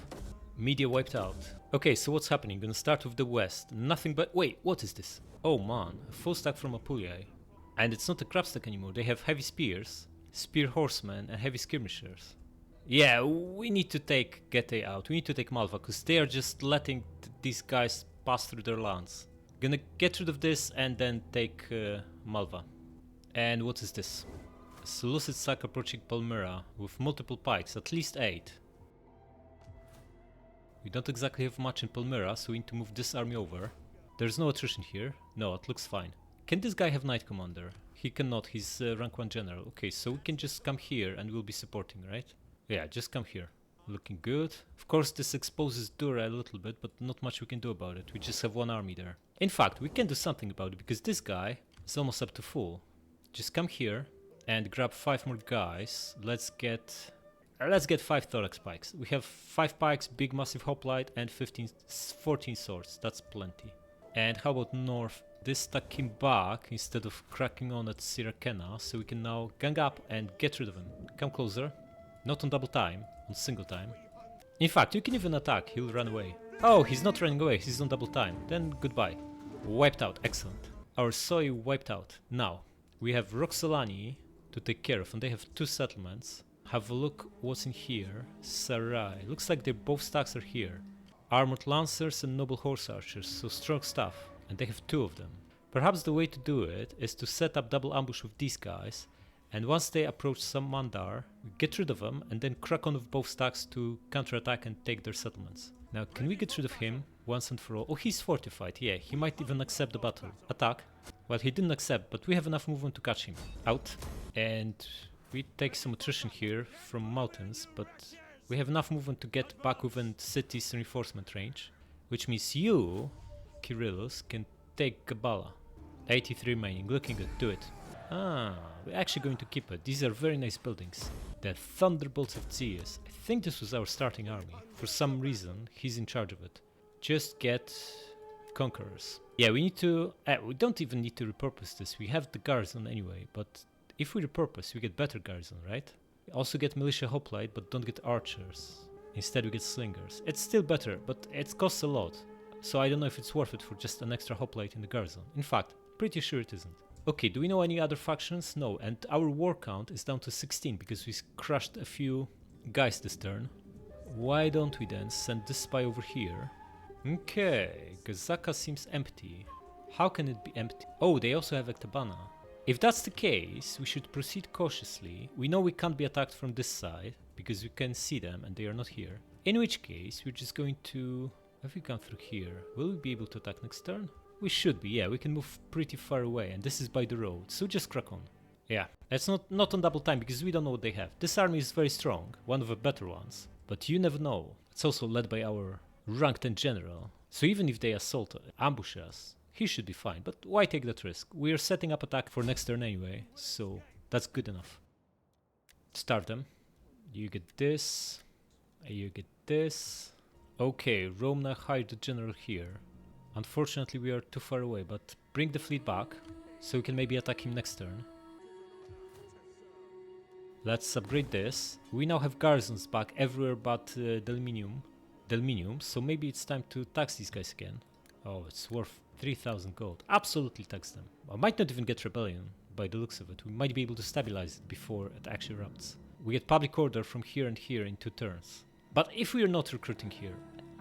Media wiped out. Okay, so what's happening? Gonna start with the west. Nothing but... Wait, what is this? Oh man, a full stack from Apuliae. And it's not a crab stack anymore, they have heavy spears, spear horsemen and heavy skirmishers. Yeah, we need to take Getae out, we need to take Malva, because they are just letting these guys pass through their lands. Gonna get rid of this and then take Malva. And what is this? A Seleucid stack approaching Palmyra with multiple pikes, at least 8. We don't exactly have much in Palmyra, so we need to move this army over. There's no attrition here. No, it looks fine. Can this guy have Knight Commander? He cannot, he's rank 1 general. Okay, so we can just come here and we'll be supporting, right? Yeah, just come here. Looking good. Of course this exposes Dura a little bit, but not much we can do about it. We just have 1 army there. In fact, we can do something about it, because this guy is almost up to full. Just come here and grab 5 more guys. Let's get 5 thorax pikes. We have 5 pikes, big massive hoplite and 14 swords. That's plenty. And how about north? This stack came back instead of cracking on at Sirakena, so we can now gang up and get rid of him. Come closer. Not on double time, on single time. In fact, you can even attack, he'll run away. Oh, he's not running away, he's on double time. Then goodbye. Wiped out, excellent. Our soy wiped out. Now, we have Roxolani to take care of, and they have 2 settlements. Have a look what's in here. Sarai. Looks like they both stacks are here. Armored lancers and noble horse archers, so strong stuff. And they have 2 of them. Perhaps the way to do it is to set up double ambush with these guys, and once they approach Samandar, we get rid of them and then crack on with both stacks to counterattack and take their settlements. Now, can we get rid of him once and for all? Oh, he's fortified, yeah, he might even accept the battle. Attack. Well, he didn't accept, but we have enough movement to catch him. Out. And we take some attrition here from mountains, but we have enough movement to get back within city's reinforcement range, which means you, Kyrillos, can take Gabala. 83 remaining, looking good, do it. Ah, we're actually going to keep it. These are very nice buildings. The Thunderbolts of Zeus. I think this was our starting army. For some reason, he's in charge of it. Just get conquerors. Yeah, we need to... we don't even need to repurpose this. We have the garrison anyway, but if we repurpose, we get better garrison, right? We also get militia hoplite, but don't get archers. Instead we get slingers. It's still better, but it costs a lot. So I don't know if it's worth it for just an extra hoplite in the garrison. In fact, pretty sure it isn't. Okay, do we know any other factions? No, and our war count is down to 16 because we crushed a few guys this turn. Why don't we then send this spy over here? Okay, Gazaka seems empty. How can it be empty? Oh, they also have Ectabana. If that's the case, we should proceed cautiously. We know we can't be attacked from this side because we can see them and they are not here. In which case, we're just going to... Have we gone through here? Will we be able to attack next turn? We should be, yeah, we can move pretty far away, and this is by the road, so just crack on. Yeah, it's not on double time, because we don't know what they have. This army is very strong, one of the better ones, but you never know. It's also led by our rank 10 general, so even if they ambush us, he should be fine, but why take that risk? We are setting up attack for next turn anyway, so that's good enough. Start them. You get this, you get this. Okay, Romna hired the general here. Unfortunately we are too far away, but bring the fleet back, so we can maybe attack him next turn. Let's upgrade this. We now have garrisons back everywhere but Delminium, so maybe it's time to tax these guys again. Oh, it's worth 3000 gold. Absolutely tax them. I might not even get rebellion, by the looks of it. We might be able to stabilize it before it actually erupts. We get public order from here and here in 2 turns. But if we are not recruiting here,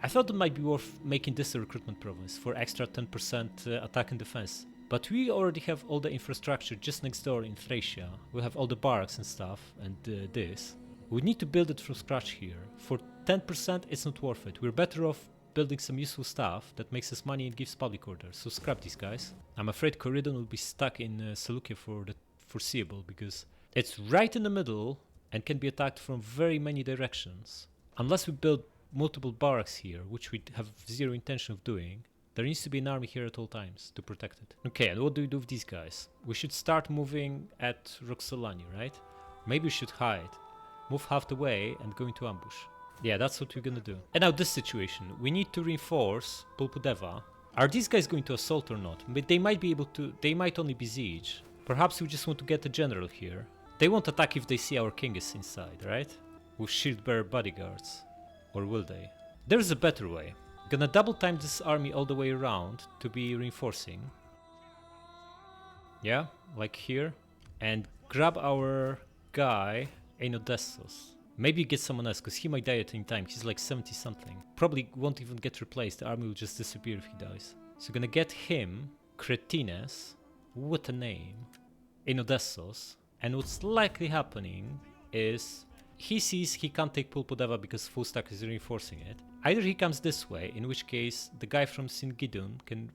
I thought it might be worth making this a recruitment province for extra 10% attack and defense. But we already have all the infrastructure just next door in Thracia. We have all the barracks and stuff, and this. We need to build it from scratch here. For 10% it's not worth it. We're better off building some useful stuff that makes us money and gives public order. So scrap these guys. I'm afraid Corridon will be stuck in Seleucia for the foreseeable, because it's right in the middle and can be attacked from very many directions. Unless we build multiple barracks here, which we have zero intention of doing, There needs to be an army here at all times to protect it. Okay, and what do we do with these guys? We should start moving at Roxolani, right? Maybe we should hide. Move half the way and go into ambush. Yeah, that's what we're gonna do. And now this situation. We need to reinforce Pulpudeva. Are these guys going to assault or not? But they might be able to... They might only besiege. Perhaps we just want to get a general here. They won't attack if they see our king is inside, right? With shield-bearer bodyguards. Or will they? There's a better way. Gonna double time this army all the way around to be reinforcing. Yeah, like here. And grab our guy, Enodestos. Maybe get someone else, because he might die at any time. He's like 70 something. Probably won't even get replaced. The army will just disappear if he dies. So gonna get him, Cretines. What a name. Enodestos. And what's likely happening is he sees he can't take Pulpudeva because full stack is reinforcing it. Either he comes this way, in which case the guy from Singidun can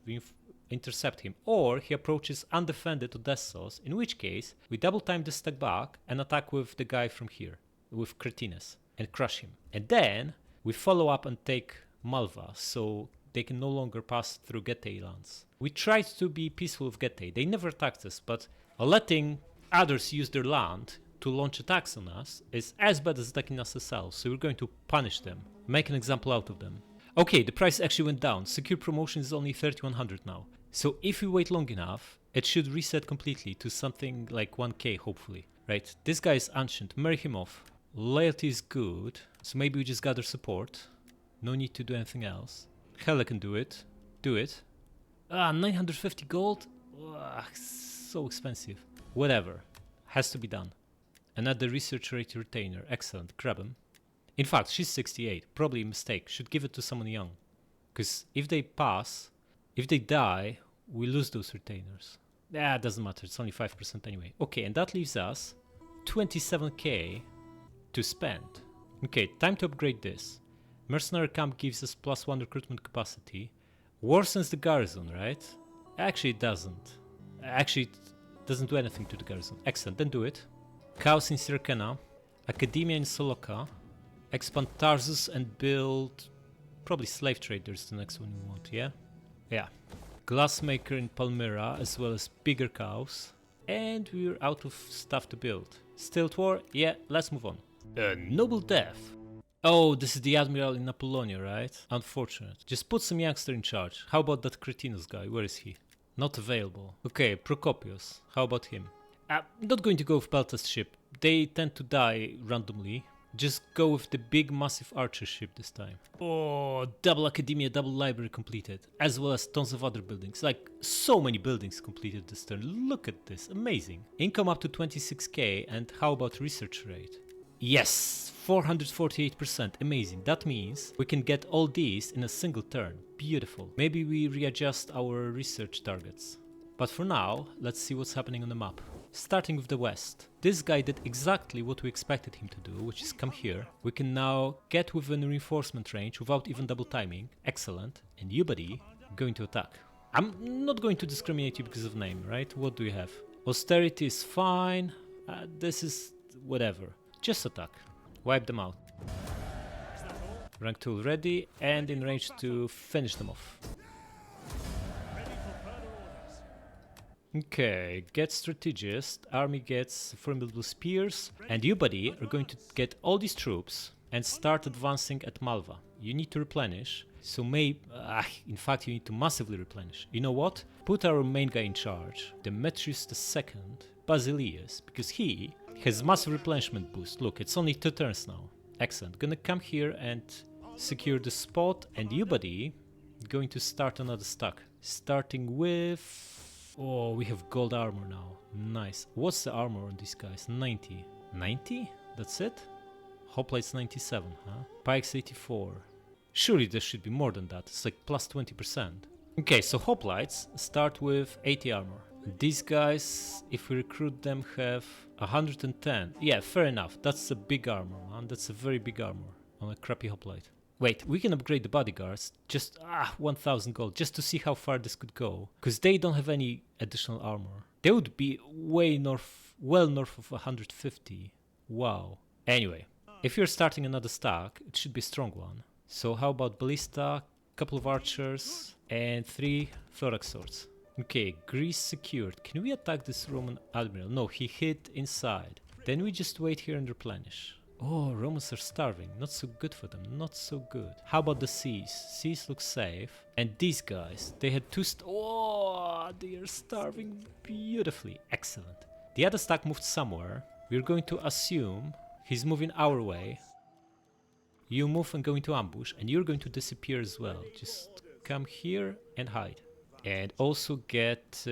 intercept him, or he approaches undefended Odessos, in which case we double time the stack back and attack with the guy from here, with Cretines, and crush him. And then we follow up and take Malva, so they can no longer pass through Getae lands. We tried to be peaceful with Getae. They never attacked us, but letting others use their land to launch attacks on us is as bad as attacking us ourselves, so we're going to punish them, make an example out of them. Okay, the price actually went down. Secure promotion is only 3100 now. So if we wait long enough, it should reset completely to something like 1k hopefully. Right, this guy is ancient, marry him off. Loyalty is good, so maybe we just gather support. No need to do anything else. Hell, I can do it. Do it. 950 gold? Ugh, so expensive. Whatever, has to be done. Another research rate retainer, excellent, grab him. In fact, she's 68, probably a mistake, should give it to someone young. Because if they pass, if they die, we lose those retainers. It doesn't matter, it's only 5% anyway. Okay, and that leaves us 27k to spend. Okay, time to upgrade this. Mercenary camp gives us +1 recruitment capacity. Worsens the garrison, right? Actually it doesn't. Actually it doesn't do anything to the garrison. Excellent, then do it. Chaos in Sirkena. Academia in Soloka. Expand Tarsus and build... Probably slave traders, the next one we want, yeah? Yeah. Glassmaker in Palmyra, as well as bigger cows. And we're out of stuff to build. Stilt war? Yeah, let's move on. A noble death. Oh, this is the admiral in Apollonia, right? Unfortunate. Just put some youngster in charge. How about that Cretinos guy? Where is he? Not available. Okay, Procopius. How about him? I'm not going to go with Peltas ship. They tend to die randomly. Just go with the big massive archer ship this time. Oh, double academia, double library completed. As well as tons of other buildings. Like, so many buildings completed this turn. Look at this, amazing. Income up to 26k, and how about research rate? Yes, 448%, amazing. That means we can get all these in a single turn. Beautiful. Maybe we readjust our research targets. But for now, let's see what's happening on the map. Starting with the west. This guy did exactly what we expected him to do, which is come here. We can now get within reinforcement range without even double timing. Excellent. And you, buddy, going to attack. I'm not going to discriminate you because of name, right? What do you have? Austerity is fine. This is whatever. Just attack. Wipe them out. Rank 2 ready and in range to finish them off. Okay, get strategist, army gets formidable spears, and you, buddy, are going to get all these troops and start advancing at Malva. You need to replenish, so in fact you need to massively replenish. You know what? Put our main guy in charge, Demetrius II, Basileus, because he has massive replenishment boost. Look, it's only 2 turns now. Excellent. Gonna come here and secure the spot, and you, buddy, going to start another stack. Starting with... Oh, we have gold armor now. Nice. What's the armor on these guys? 90. 90? That's it? Hoplites 97, huh? Pikes 84. Surely there should be more than that. It's like plus 20%. Okay, so hoplites start with 80 armor. These guys, if we recruit them, have 110. Yeah, fair enough. That's a big armor, man. That's a very big armor on a crappy hoplite. Wait, we can upgrade the bodyguards. Just 1000 gold, just to see how far this could go. Because they don't have any additional armor. They would be way north, well north of 150. Wow. Anyway, if you're starting another stack, it should be a strong one. So how about ballista? couple of archers, and 3 thorax swords. Okay, Greece secured. Can we attack this Roman admiral? No, he hid inside. Then we just wait here and replenish. Oh, Romans are starving. Not so good for them. Not so good. How about the seas? Seas look safe. And these guys, they had 2 oh, they are starving beautifully. Excellent. The other stack moved somewhere. We're going to assume he's moving our way. You move and go into ambush, and you're going to disappear as well. Just come here and hide. And also get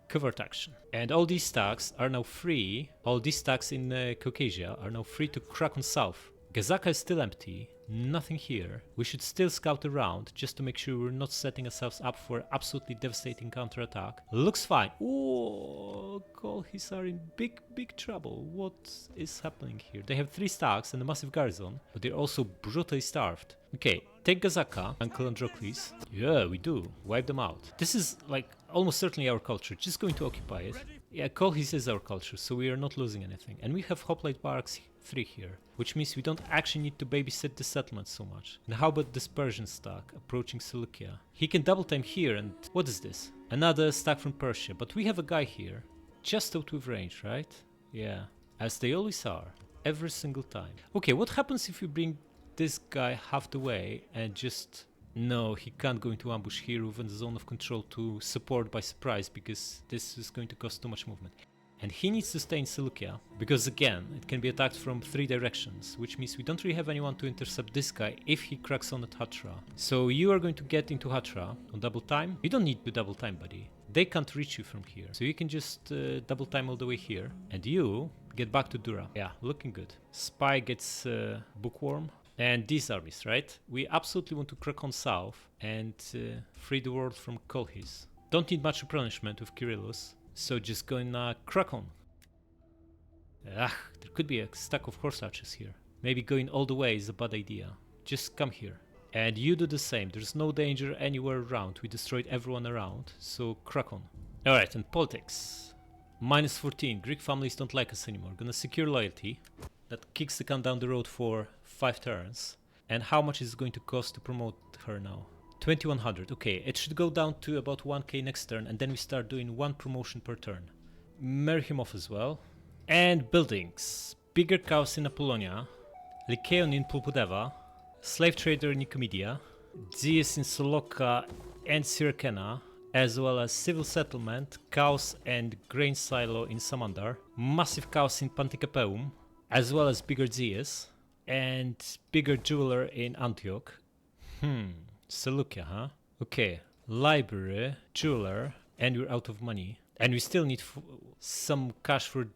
covert action. And all these stacks are now free. All these stacks in Caucasia are now free to crack on south. Gazaka is still empty. Nothing here. We should still scout around just to make sure we're not setting ourselves up for absolutely devastating counterattack. Looks fine. Oh, Colchis are in big trouble. What is happening here? They have 3 stacks and a massive garrison, but they're also brutally starved. Okay, take Gazaka, Uncle Androcles. Yeah, we do. Wipe them out. This is like almost certainly our culture. Just going to occupy it. Yeah, Colchis is our culture, so we are not losing anything. And we have Hoplite Barracks 3 here, which means we don't actually need to babysit the settlement so much. And how about this Persian stack approaching Seleucia? He can double time here, and what is this? Another stack from Persia, but we have a guy here, just out with range, right? Yeah, as they always are, every single time. Okay, what happens if we bring this guy half the way and just... No, he can't go into ambush here within the zone of control to support by surprise, because this is going to cost too much movement. And he needs to stay in Seleucia, because again, it can be attacked from 3 directions, which means we don't really have anyone to intercept this guy if he cracks on at Hatra. So you are going to get into Hatra on double time. You don't need to double time, buddy. They can't reach you from here. So you can just double time all the way here. And you get back to Dura. Yeah, looking good. Spy gets Bookworm. And these armies, right? We absolutely want to crack on south and free the world from Colchis. Don't need much replenishment with Kyrillos, so just go and crack on. There could be a stack of horse archers here. Maybe going all the way is a bad idea. Just come here. And you do the same. There's no danger anywhere around. We destroyed everyone around, so crack on. Alright, and politics. -14. Greek families don't like us anymore. Gonna secure loyalty. That kicks the can down the road for 5 turns. And how much is it going to cost to promote her now? 2100. Okay, it should go down to about 1k next turn, and then we start doing 1 promotion per turn. Marry him off as well. And buildings. Bigger cows in Apollonia. Lycaon in Pulpudeva. Slave trader in Nicomedia. Zeus in Soloka and Syracena. As well as civil settlement, cows and grain silo in Samandar. Massive cows in Panticapaeum. As well as bigger Zeus, and bigger jeweler in Antioch. Seleucia, huh? Okay, library, jeweler, and we're out of money. And we still need some cash for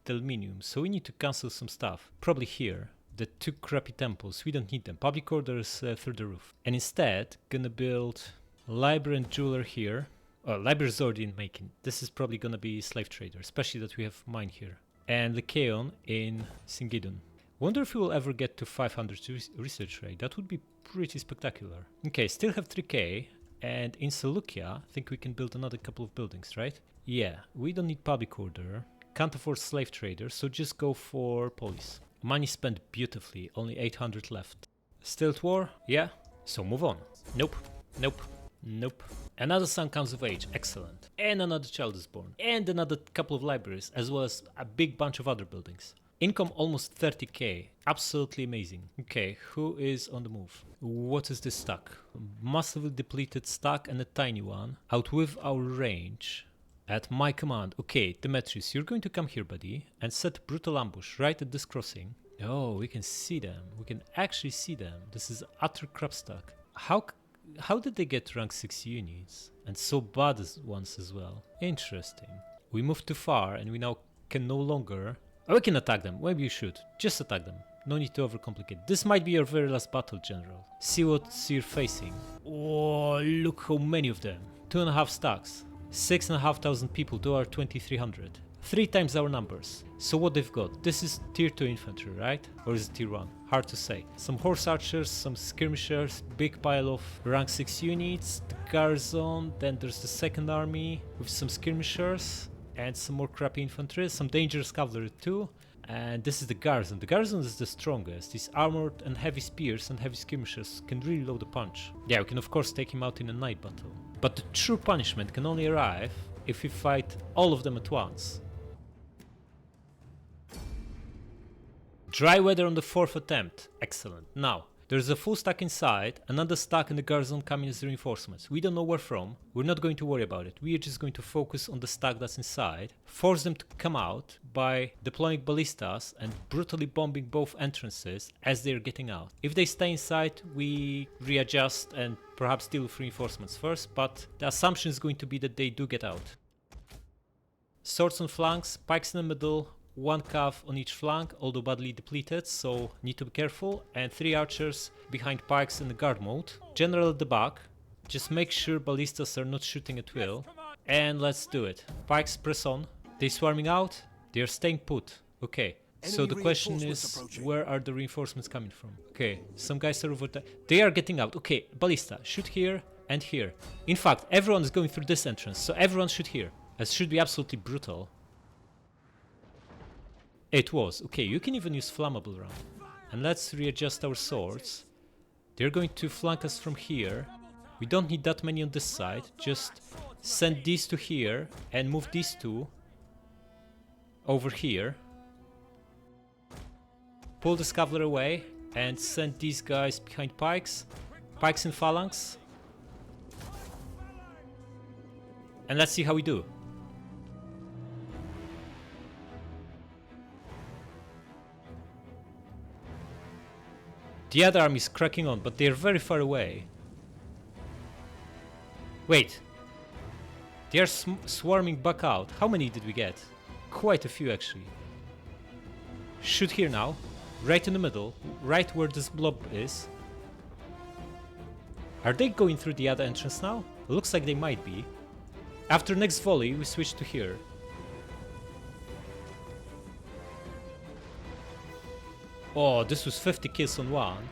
Delminium, so we need to cancel some stuff. Probably here. The 2 crappy temples, we don't need them. Public orders through the roof. And instead, gonna build library and jeweler here. Library is already in making. This is probably gonna be slave trader, especially that we have mine here. And Lycaon in Singidun. Wonder if we will ever get to 500 research rate. That would be pretty spectacular. Okay, still have 3k. And in Seleucia, I think we can build another couple of buildings, right? Yeah, we don't need public order. Can't afford slave traders, so just go for police. Money spent beautifully, only 800 left. Still at war? Yeah? So move on. Nope. Nope. Nope. Another son comes of age, excellent. And another child is born. And another couple of libraries, as well as a big bunch of other buildings. Income almost 30k, absolutely amazing. Okay, who is on the move? What is this stack? Massively depleted stack and a tiny one, out with our range. At my command. Okay, Demetrius, you're going to come here, buddy, and set brutal ambush right at this crossing. Oh, we can see them. We can actually see them. This is utter crap stack. How did they get rank 6 units? And so bad ones as well. Interesting. We moved too far and we now can no longer... Oh, we can attack them. Maybe you should. Just attack them. No need to overcomplicate. This might be your very last battle, General. See what you're facing. Oh, look how many of them. 2.5 stacks. 6,500 people to our 2,300. 3 times our numbers. So what they've got? This is tier 2 infantry, right? Or is it tier 1? Hard to say. Some horse archers, some skirmishers, big pile of rank 6 units, the garrison, then there's the second army with some skirmishers and some more crappy infantry, some dangerous cavalry too. And this is the garrison. The garrison is the strongest. These armored and heavy spears and heavy skirmishers can really load a punch. Yeah, we can of course take him out in a night battle. But the true punishment can only arrive if we fight all of them at once. Dry weather on the 4th attempt. Excellent. Now, there's a full stack inside, another stack in the garrison coming as reinforcements. We don't know where from, we're not going to worry about it. We are just going to focus on the stack that's inside, force them to come out by deploying ballistas and brutally bombing both entrances as they're getting out. If they stay inside, we readjust and perhaps deal with reinforcements first, but the assumption is going to be that they do get out. Swords on flanks, pikes in the middle, 1 cav on each flank, although badly depleted, so need to be careful, and 3 archers behind pikes in the guard mode. General at the back, just make sure ballistas are not shooting at will, and let's do it. Pikes press on, they're swarming out, they're staying put. Okay, so the question is, where are the reinforcements coming from? Okay, some guys are over there, they are getting out. Okay, ballista, shoot here and here. In fact, everyone is going through this entrance, so everyone shoot here. It should be absolutely brutal. It was. Okay, you can even use flammable round. And let's readjust our swords. They're going to flank us from here. We don't need that many on this side. Just send these two here and move these two over here. Pull this cavalry away and send these guys behind pikes. Pikes in phalanx. And let's see how we do. The other army is cracking on, but they're very far away. Wait. They are swarming back out. How many did we get? Quite a few actually. Shoot here now. Right in the middle. Right where this blob is. Are they going through the other entrance now? Looks like they might be. After next volley, we switch to here. Oh, this was 50 kills on one,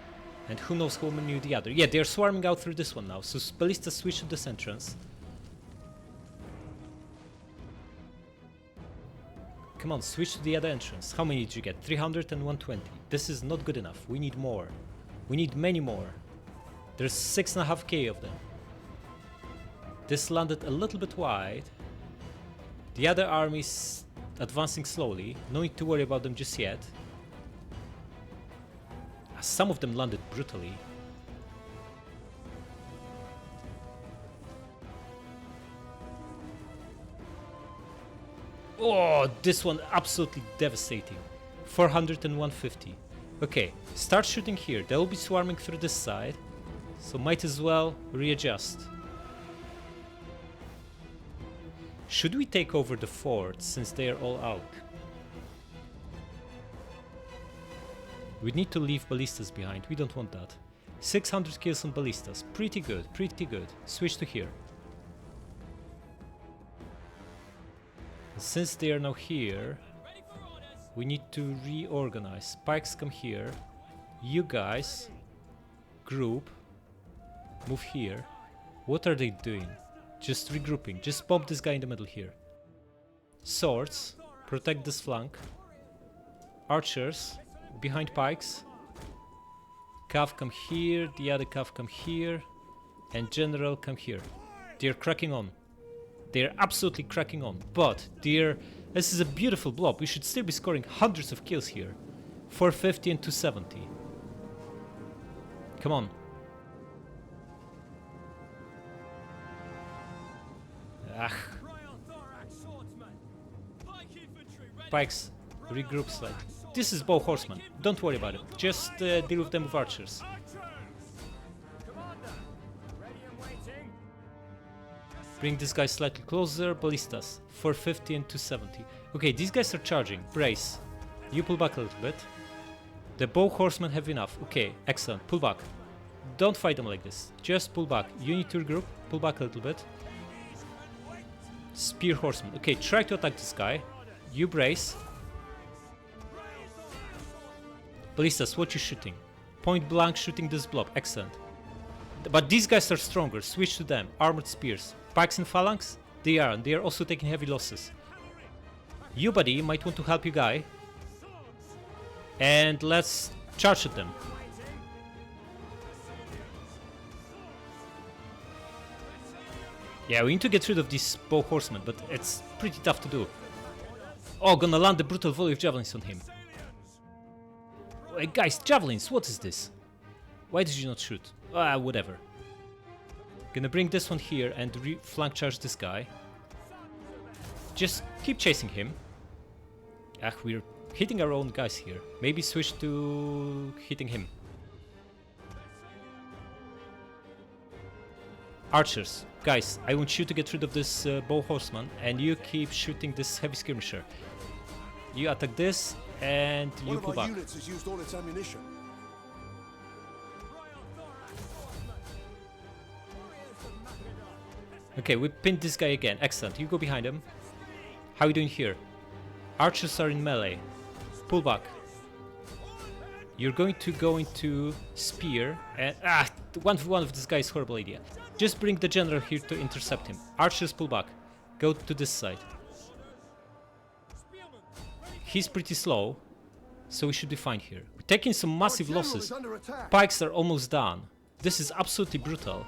and who knows how many the other. Yeah, they're swarming out through this one now, so ballistas switch to this entrance. Come on, switch to the other entrance. How many did you get? 300 and 120. This is not good enough, we need more. We need many more. There's 6.5k of them. This landed a little bit wide. The other army's advancing slowly, no need to worry about them just yet. Some of them landed brutally. Oh, this one absolutely devastating. 400 and 150. Okay, start shooting here. They'll be swarming through this side, so might as well readjust. Should we take over the fort since they are all out? We need to leave ballistas behind, we don't want that. 600 kills on ballistas, pretty good, pretty good. Switch to here. Since they are now here, we need to reorganize. Pikes come here, you guys, group, move here. What are they doing? Just regrouping, just bomb this guy in the middle here. Swords, protect this flank. Archers, behind pikes. Cav come here, the other cav come here, and general come here. They're cracking on. They're absolutely cracking on, but this is a beautiful blob. We should still be scoring hundreds of kills here. 450 and 270. Come on. Ah. Pikes, regroup slightly. This is bow horsemen, don't worry about it. Just deal with them with archers. Bring this guy slightly closer, ballistas, 450 and 270. Okay, these guys are charging, brace. You pull back a little bit. The bow horsemen have enough, okay, excellent, pull back. Don't fight them like this, just pull back. You need to regroup, pull back a little bit. Spear horsemen, okay, try to attack this guy. You brace. Ballistas, what you shooting? Point blank shooting this blob, excellent. But these guys are stronger, switch to them. Armored spears. Pikes and phalanx? They are also taking heavy losses. You buddy might want to help your guy. And let's charge at them. Yeah, we need to get rid of these bow horsemen, but it's pretty tough to do. Oh, gonna land a brutal volley of javelins on him. Hey guys, javelins, what is this? Why did you not shoot? Whatever. Gonna bring this one here and flank charge this guy. Just keep chasing him. We're hitting our own guys here. Maybe switch to hitting him. Archers, guys, I want you to get rid of this bow horseman and you keep shooting this heavy skirmisher. You attack this and you pull back. Units has used all its ammunition. Okay, we pinned this guy again. Excellent. You go behind him. How are you doing here? Archers are in melee. Pull back. You're going to go into spear and one of this guy's horrible idea. Just bring the general here to intercept him. Archers, pull back. Go to this side. He's pretty slow, so we should be fine here. We're taking some massive losses. Pikes are almost done. This is absolutely brutal.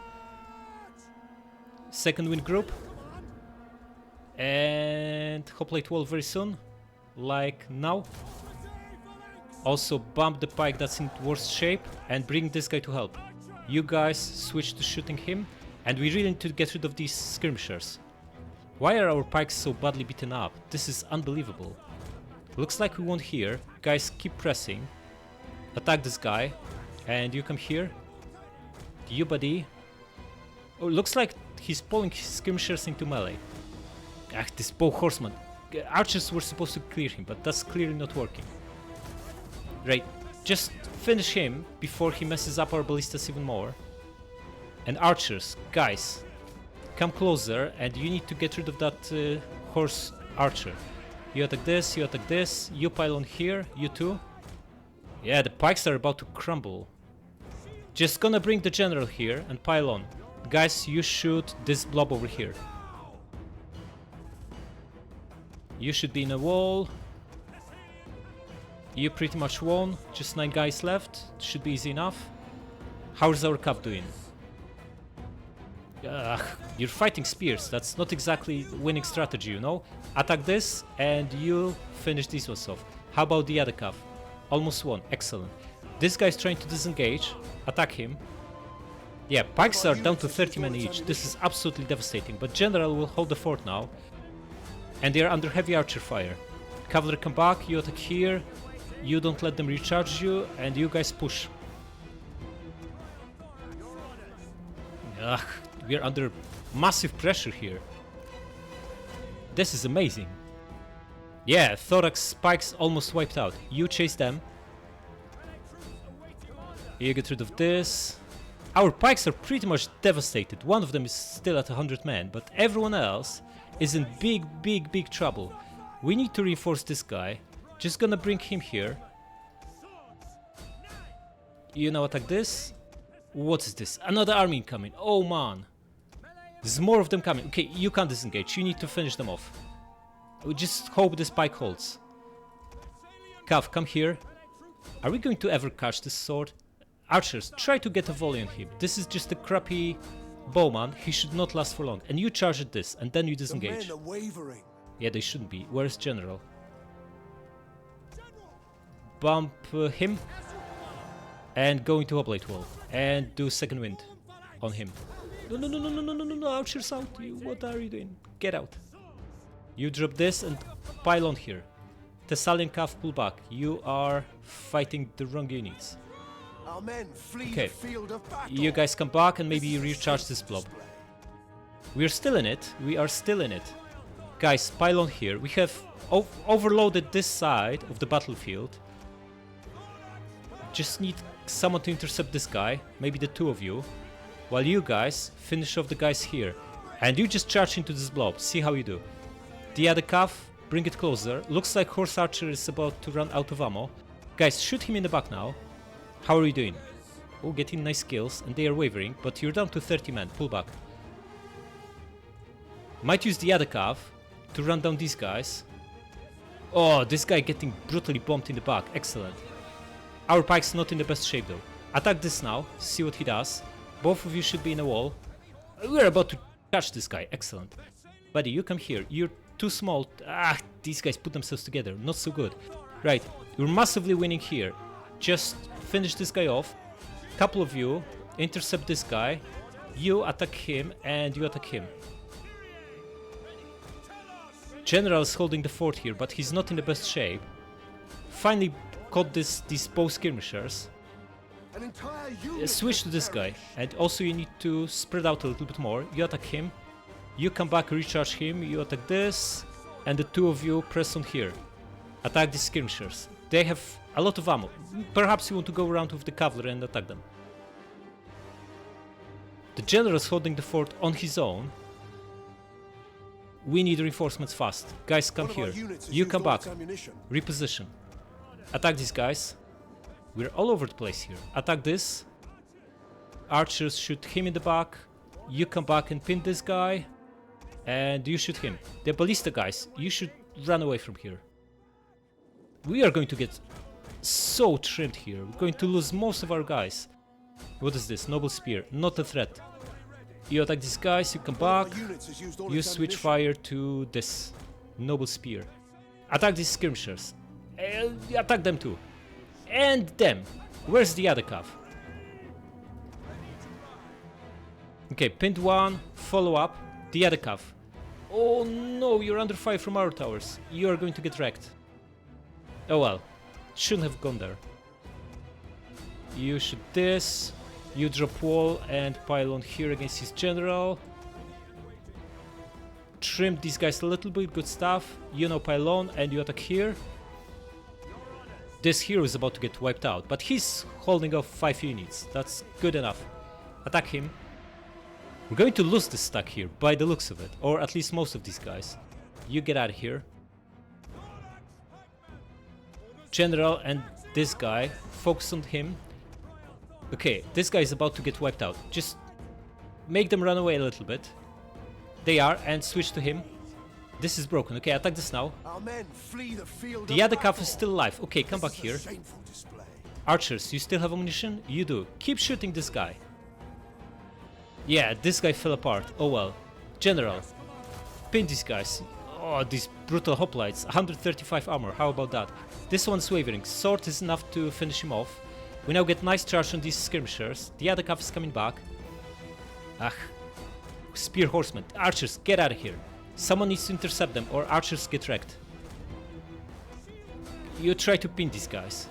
Second wind group. And hoplite wall very soon. Like now. Also bump the pike that's in worse shape and bring this guy to help. You guys switch to shooting him, and we really need to get rid of these skirmishers. Why are our pikes so badly beaten up? This is unbelievable. Looks like we won here. Guys, keep pressing. Attack this guy. And you come here. You, buddy. Oh, looks like he's pulling his skirmishers into melee. This bow horseman. Archers were supposed to clear him, but that's clearly not working. Right, just finish him before he messes up our ballistas even more. And archers, guys, come closer and you need to get rid of that horse archer. You attack this, you pile on here, you too. Yeah, the pikes are about to crumble. Just gonna bring the general here and pile on. Guys, you shoot this blob over here. You should be in a wall. You pretty much won, just 9 guys left, should be easy enough. How's our cav doing? You're fighting spears, that's not exactly winning strategy, you know? Attack this and you finish these ones off. How about the other cav? Almost won, excellent. This guy's trying to disengage, attack him. Yeah, pikes are down to 30 men each, this is absolutely devastating, but general will hold the fort now. And they are under heavy archer fire. Cavalry come back, you attack here. You don't let them recharge you, and you guys push. We're under massive pressure here. This is amazing. Yeah, thorax spikes almost wiped out. You chase them. You get rid of this. Our pikes are pretty much devastated. One of them is still at 100 men, but everyone else is in big trouble. We need to reinforce this guy. Just gonna bring him here. You now attack this. What is this? Another army incoming. Oh man. There's more of them coming. Okay, you can't disengage. You need to finish them off. We just hope this pike holds. Cav, come here. Are we going to ever catch this sword? Archers, try to get a volley on him. This is just a crappy bowman. He should not last for long. And you charge at this, and then you disengage. The men are wavering. Yeah, they shouldn't be. Where's General? Bump him. And go into Oblate Wall. And do second wind on him. No, archers out. What are you doing? Get out. You drop this and pile on here. Thessalian Cav, pull back. You are fighting the wrong units. Our men flee Okay, the field of battle. you guys come back and maybe you recharge this blob. We're still in it. We are still in it. Guys, pile on here. We have overloaded this side of the battlefield. Just need someone to intercept this guy. Maybe the two of you. While you guys finish off the guys here. And you just charge into this blob. See how you do. The other Cav, bring it closer. Looks like Horse Archer is about to run out of ammo. Guys, shoot him in the back now. How are you doing? Oh, getting nice kills, and they are wavering, but you're down to 30 men. Pull back. Might use the other Cav to run down these guys. Oh, this guy getting brutally bombed in the back. Excellent. Our pike's not in the best shape though. Attack this now, see what he does. Both of you should be in a wall. We're about to catch this guy, excellent. Buddy, you come here, you're too small. These guys put themselves together, not so good. Right, you're massively winning here. Just finish this guy off. Couple of you, intercept this guy. You attack him, and you attack him. General is holding the fort here, but he's not in the best shape. Finally caught these bow skirmishers. Switch to this guy, and also you need to spread out a little bit more. You attack him, you come back, recharge him, you attack this, and the two of you press on here. Attack these skirmishers. They have a lot of ammo. Perhaps you want to go around with the cavalry and attack them. The general is holding the fort on his own. We need reinforcements fast. Guys, come here. You come back. Reposition. Attack these guys. We're all over the place here. Attack this. Archers shoot him in the back. You come back and pin this guy. And you shoot him. The ballista guys, you should run away from here. We are going to get so trimmed here. We're going to lose most of our guys. What is this? Noble spear. Not a threat. You attack these guys, you come back. You switch fire to this noble spear. Attack these skirmishers. Attack them too. And them. Where's the other cav? Okay, pinned one. Follow up. The other cav. Oh no, you're under fire from our towers. You are going to get wrecked. Oh well. Shouldn't have gone there. You shoot this. You drop wall and pile on here against his general. Trim these guys a little bit, good stuff. You know, pile on and you attack here. This hero is about to get wiped out, but he's holding off 5 units. That's good enough. Attack him. We're going to lose this stack here, by the looks of it. Or at least most of these guys. You get out of here. General and this guy, focus on him. Okay, this guy is about to get wiped out. Just make them run away a little bit. They are, and switch to him. This is broken. Okay, attack this now. The other calf is still alive. Okay, come back here. Archers, you still have ammunition? You do. Keep shooting this guy. Yeah, this guy fell apart. Oh well. General, pin these guys. Oh, these brutal hoplites. 135 armor. How about that? This one's wavering. Sword is enough to finish him off. We now get nice charge on these skirmishers. The other calf is coming back. Spear horsemen. Archers, get out of here. Someone needs to intercept them or archers get wrecked. You try to pin these guys.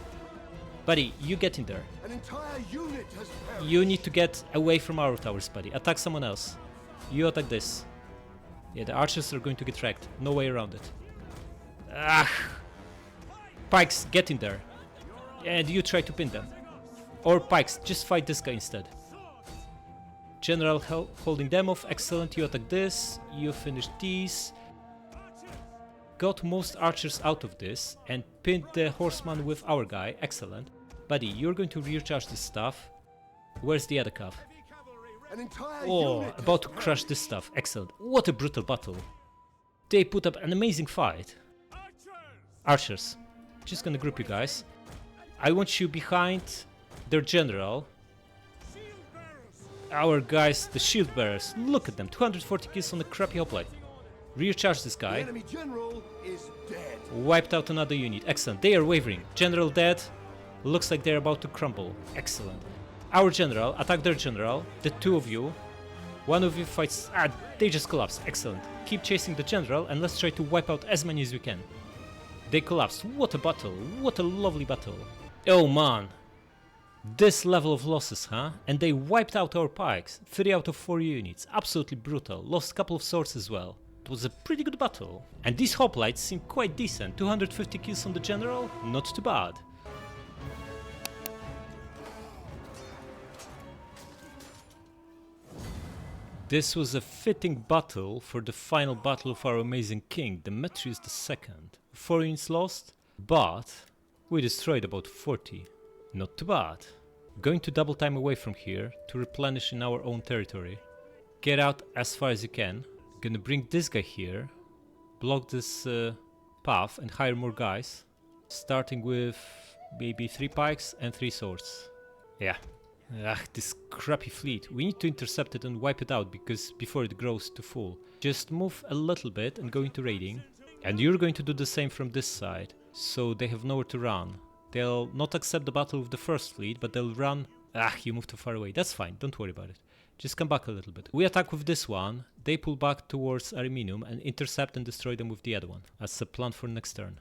Buddy, you get in there. An entire unit has perished. You need to get away from our towers, buddy. Attack someone else. You attack this. Yeah, the archers are going to get wrecked. No way around it. Pikes, get in there. And you try to pin them. Or pikes, just fight this guy instead. General holding them off. Excellent. You attack this. You finish these. Got most archers out of this and pinned the horseman with our guy. Excellent. Buddy, you're going to recharge this stuff. Where's the other calf? Oh, about to crush this stuff. Excellent. What a brutal battle. They put up an amazing fight. Archers, just gonna group you guys. I want you behind their general. Our guys, the shield bearers. Look at them. 240 kills on the crappy hoplite. Recharge this guy. The enemy general is dead. Wiped out another unit. Excellent. They are wavering. General dead. Looks like they're about to crumble. Excellent. Our general, attack their general. The two of you. One of you fights. They just collapsed. Excellent. Keep chasing the general and let's try to wipe out as many as we can. They collapsed. What a battle. What a lovely battle. Oh man. This level of losses, huh? And they wiped out our pikes. 3 out of 4 units. Absolutely brutal. Lost a couple of swords as well. It was a pretty good battle. And these hoplites seem quite decent. 250 kills on the general? Not too bad. This was a fitting battle for the final battle of our amazing king, Demetrius II. 4 units lost, but we destroyed about 40. Not too bad. Going to double time away from here to replenish in our own territory. Get out as far as you can. Gonna bring this guy here, block this path and hire more guys. Starting with maybe 3 pikes and 3 swords. Yeah. Ugh, this crappy fleet. We need to intercept it and wipe it out before it grows to full. Just move a little bit and go into raiding. And you're going to do the same from this side, so they have nowhere to run. They'll not accept the battle with the first fleet, but they'll run... you moved too far away. That's fine, don't worry about it. Just come back a little bit. We attack with this one, they pull back towards Ariminum and intercept and destroy them with the other one. That's the plan for next turn.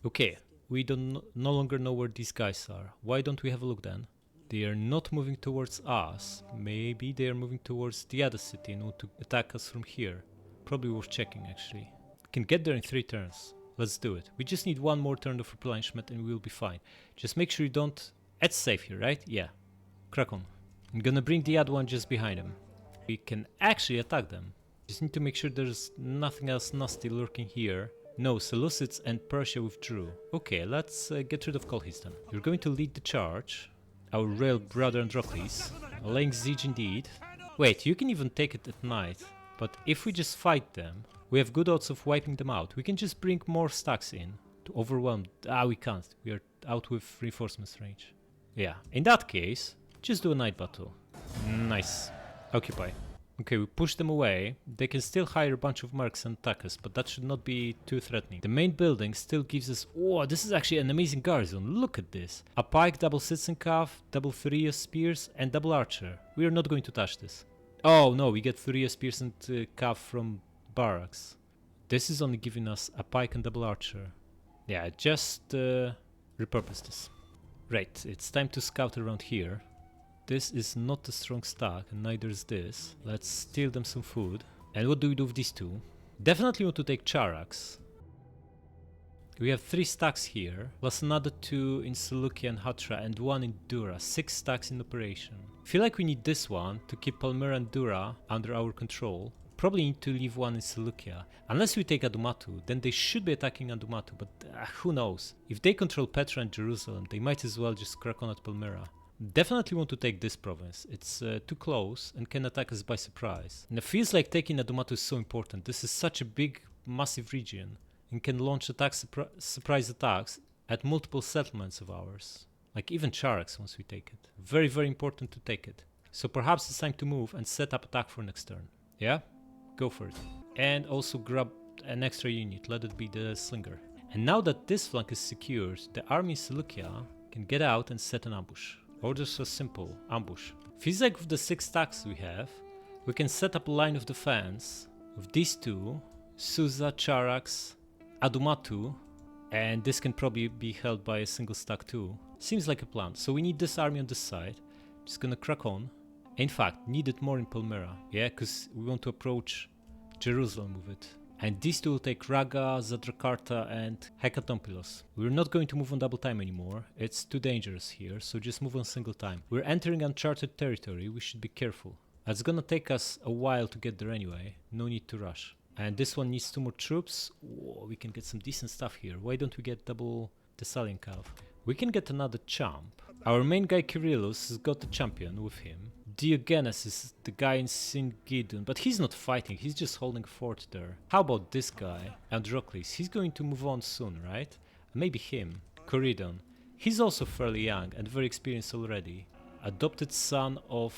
Okay, we no longer know where these guys are. Why don't we have a look then? They are not moving towards us. Maybe they are moving towards the other city and want to attack us from here. Probably worth checking actually. We can get there in 3 turns. Let's do it. We just need 1 more turn of replenishment and we'll be fine. Just make sure you don't... It's safe here, right? Yeah. Crack on. I'm gonna bring the other one just behind them. We can actually attack them. Just need to make sure there's nothing else nasty lurking here. No, Seleucids and Persia withdrew. Okay, let's get rid of Colchis then. You're going to lead the charge. Our real brother Androcles. Laying siege indeed. Wait, you can even take it at night. But if we just fight them, we have good odds of wiping them out. We can just bring more stacks in to overwhelm. We can't. We are out with reinforcements range. Yeah, in that case, just do a night battle. Nice. Occupy. Okay, we push them away. They can still hire a bunch of mercs and attack us, but that should not be too threatening. The main building still gives us... Oh, this is actually an amazing garrison. Look at this. A pike, double citizen calf, double Thuria spears, and double archer. We are not going to touch this. Oh no, we get Thuria spears and calf from barracks. This is only giving us a pike and double archer. Yeah, just repurpose this. Right, it's time to scout around here. This is not a strong stack, and neither is this. Let's steal them some food. And what do we do with these 2? Definitely want to take Charax. We have 3 stacks here, plus another 2 in Seleucia and Hatra, and 1 in Dura. 6 stacks in operation. Feel like we need this one to keep Palmyra and Dura under our control. Probably need to leave 1 in Seleucia. Unless we take Adumatu, then they should be attacking Adumatu, but who knows. If they control Petra and Jerusalem, they might as well just crack on at Palmyra. Definitely want to take this province. It's too close and can attack us by surprise. And it feels like taking Adumatu is so important. This is such a big, massive region and can launch surprise attacks at multiple settlements of ours. Like even Charax once we take it. Very, very important to take it. So perhaps it's time to move and set up attack for next turn. Yeah? Go for it. And also grab an extra unit. Let it be the Slinger. And now that this flank is secured, the army in Seleucia can get out and set an ambush. Orders are simple. Ambush. Feels like with the 6 stacks we have, we can set up a line of defense with these 2, Susa, Charax, Adumatu, and this can probably be held by a single stack too. Seems like a plan. So we need this army on this side. Just gonna crack on. In fact, need it more in Palmyra. Yeah, because we want to approach Jerusalem with it. And these 2 will take Raga, Zadrakarta and Hekatompilos. We're not going to move on double time anymore. It's too dangerous here, so just move on single time. We're entering uncharted territory, we should be careful. It's gonna take us a while to get there anyway. No need to rush. And this one needs 2 more troops. Whoa, we can get some decent stuff here. Why don't we get double Thessalian Calf? We can get another champ. Our main guy Kirillus has got a champion with him. Diogenes is the guy in Singidun, but he's not fighting, he's just holding a fort there. How about this guy, Androcles? He's going to move on soon, right? Maybe him, Corydon. He's also fairly young and very experienced already. Adopted son of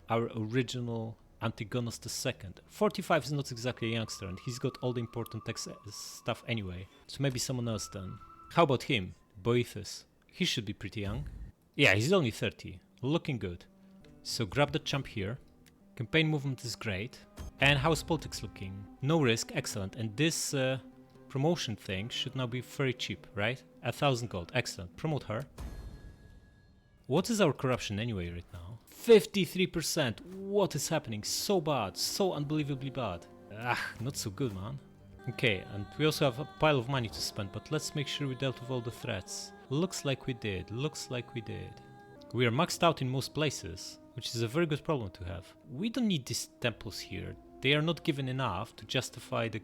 our original Antigonos II. 45 is not exactly a youngster and he's got all the important stuff anyway. So maybe someone else then. How about him, Boethus? He should be pretty young. Yeah, he's only 30, looking good. So grab the champ here. Campaign movement is great. And how's politics looking? No risk, excellent. And this promotion thing should now be very cheap, right? 1,000 gold, excellent. Promote her. What is our corruption anyway right now? 53%. What is happening? So bad, so unbelievably bad. Not so good, man. Okay, and we also have a pile of money to spend, but let's make sure we dealt with all the threats. Looks like we did, We are maxed out in most places, which is a very good problem to have. We don't need these temples here. They are not given enough to justify the...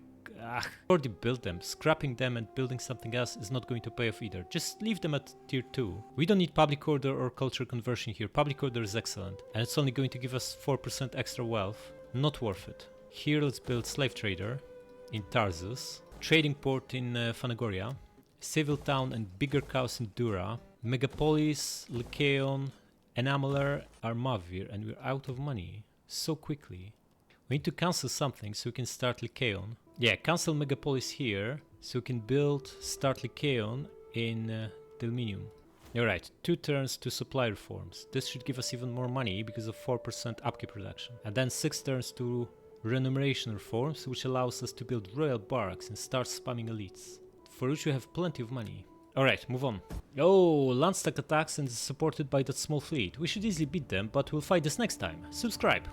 already built them. Scrapping them and building something else is not going to pay off either. Just leave them at tier 2. We don't need public order or culture conversion here. Public order is excellent. And it's only going to give us 4% extra wealth. Not worth it. Here let's build slave trader in Tarsus. Trading port in Phanagoria. Civil town and bigger cows in Dura. Megapolis, Lycaon, Enameler, Armavir, and we're out of money so quickly. We need to cancel something so we can start Lycaon. Yeah, cancel Megapolis here so we can start Lycaon in Delminium. Alright, 2 turns to supply reforms. This should give us even more money because of 4% upkeep reduction. And then 6 turns to remuneration reforms, which allows us to build royal barracks and start spamming elites, for which we have plenty of money. Alright, move on. Oh, Landstag attacks and is supported by that small fleet. We should easily beat them, but we'll fight this next time. Subscribe!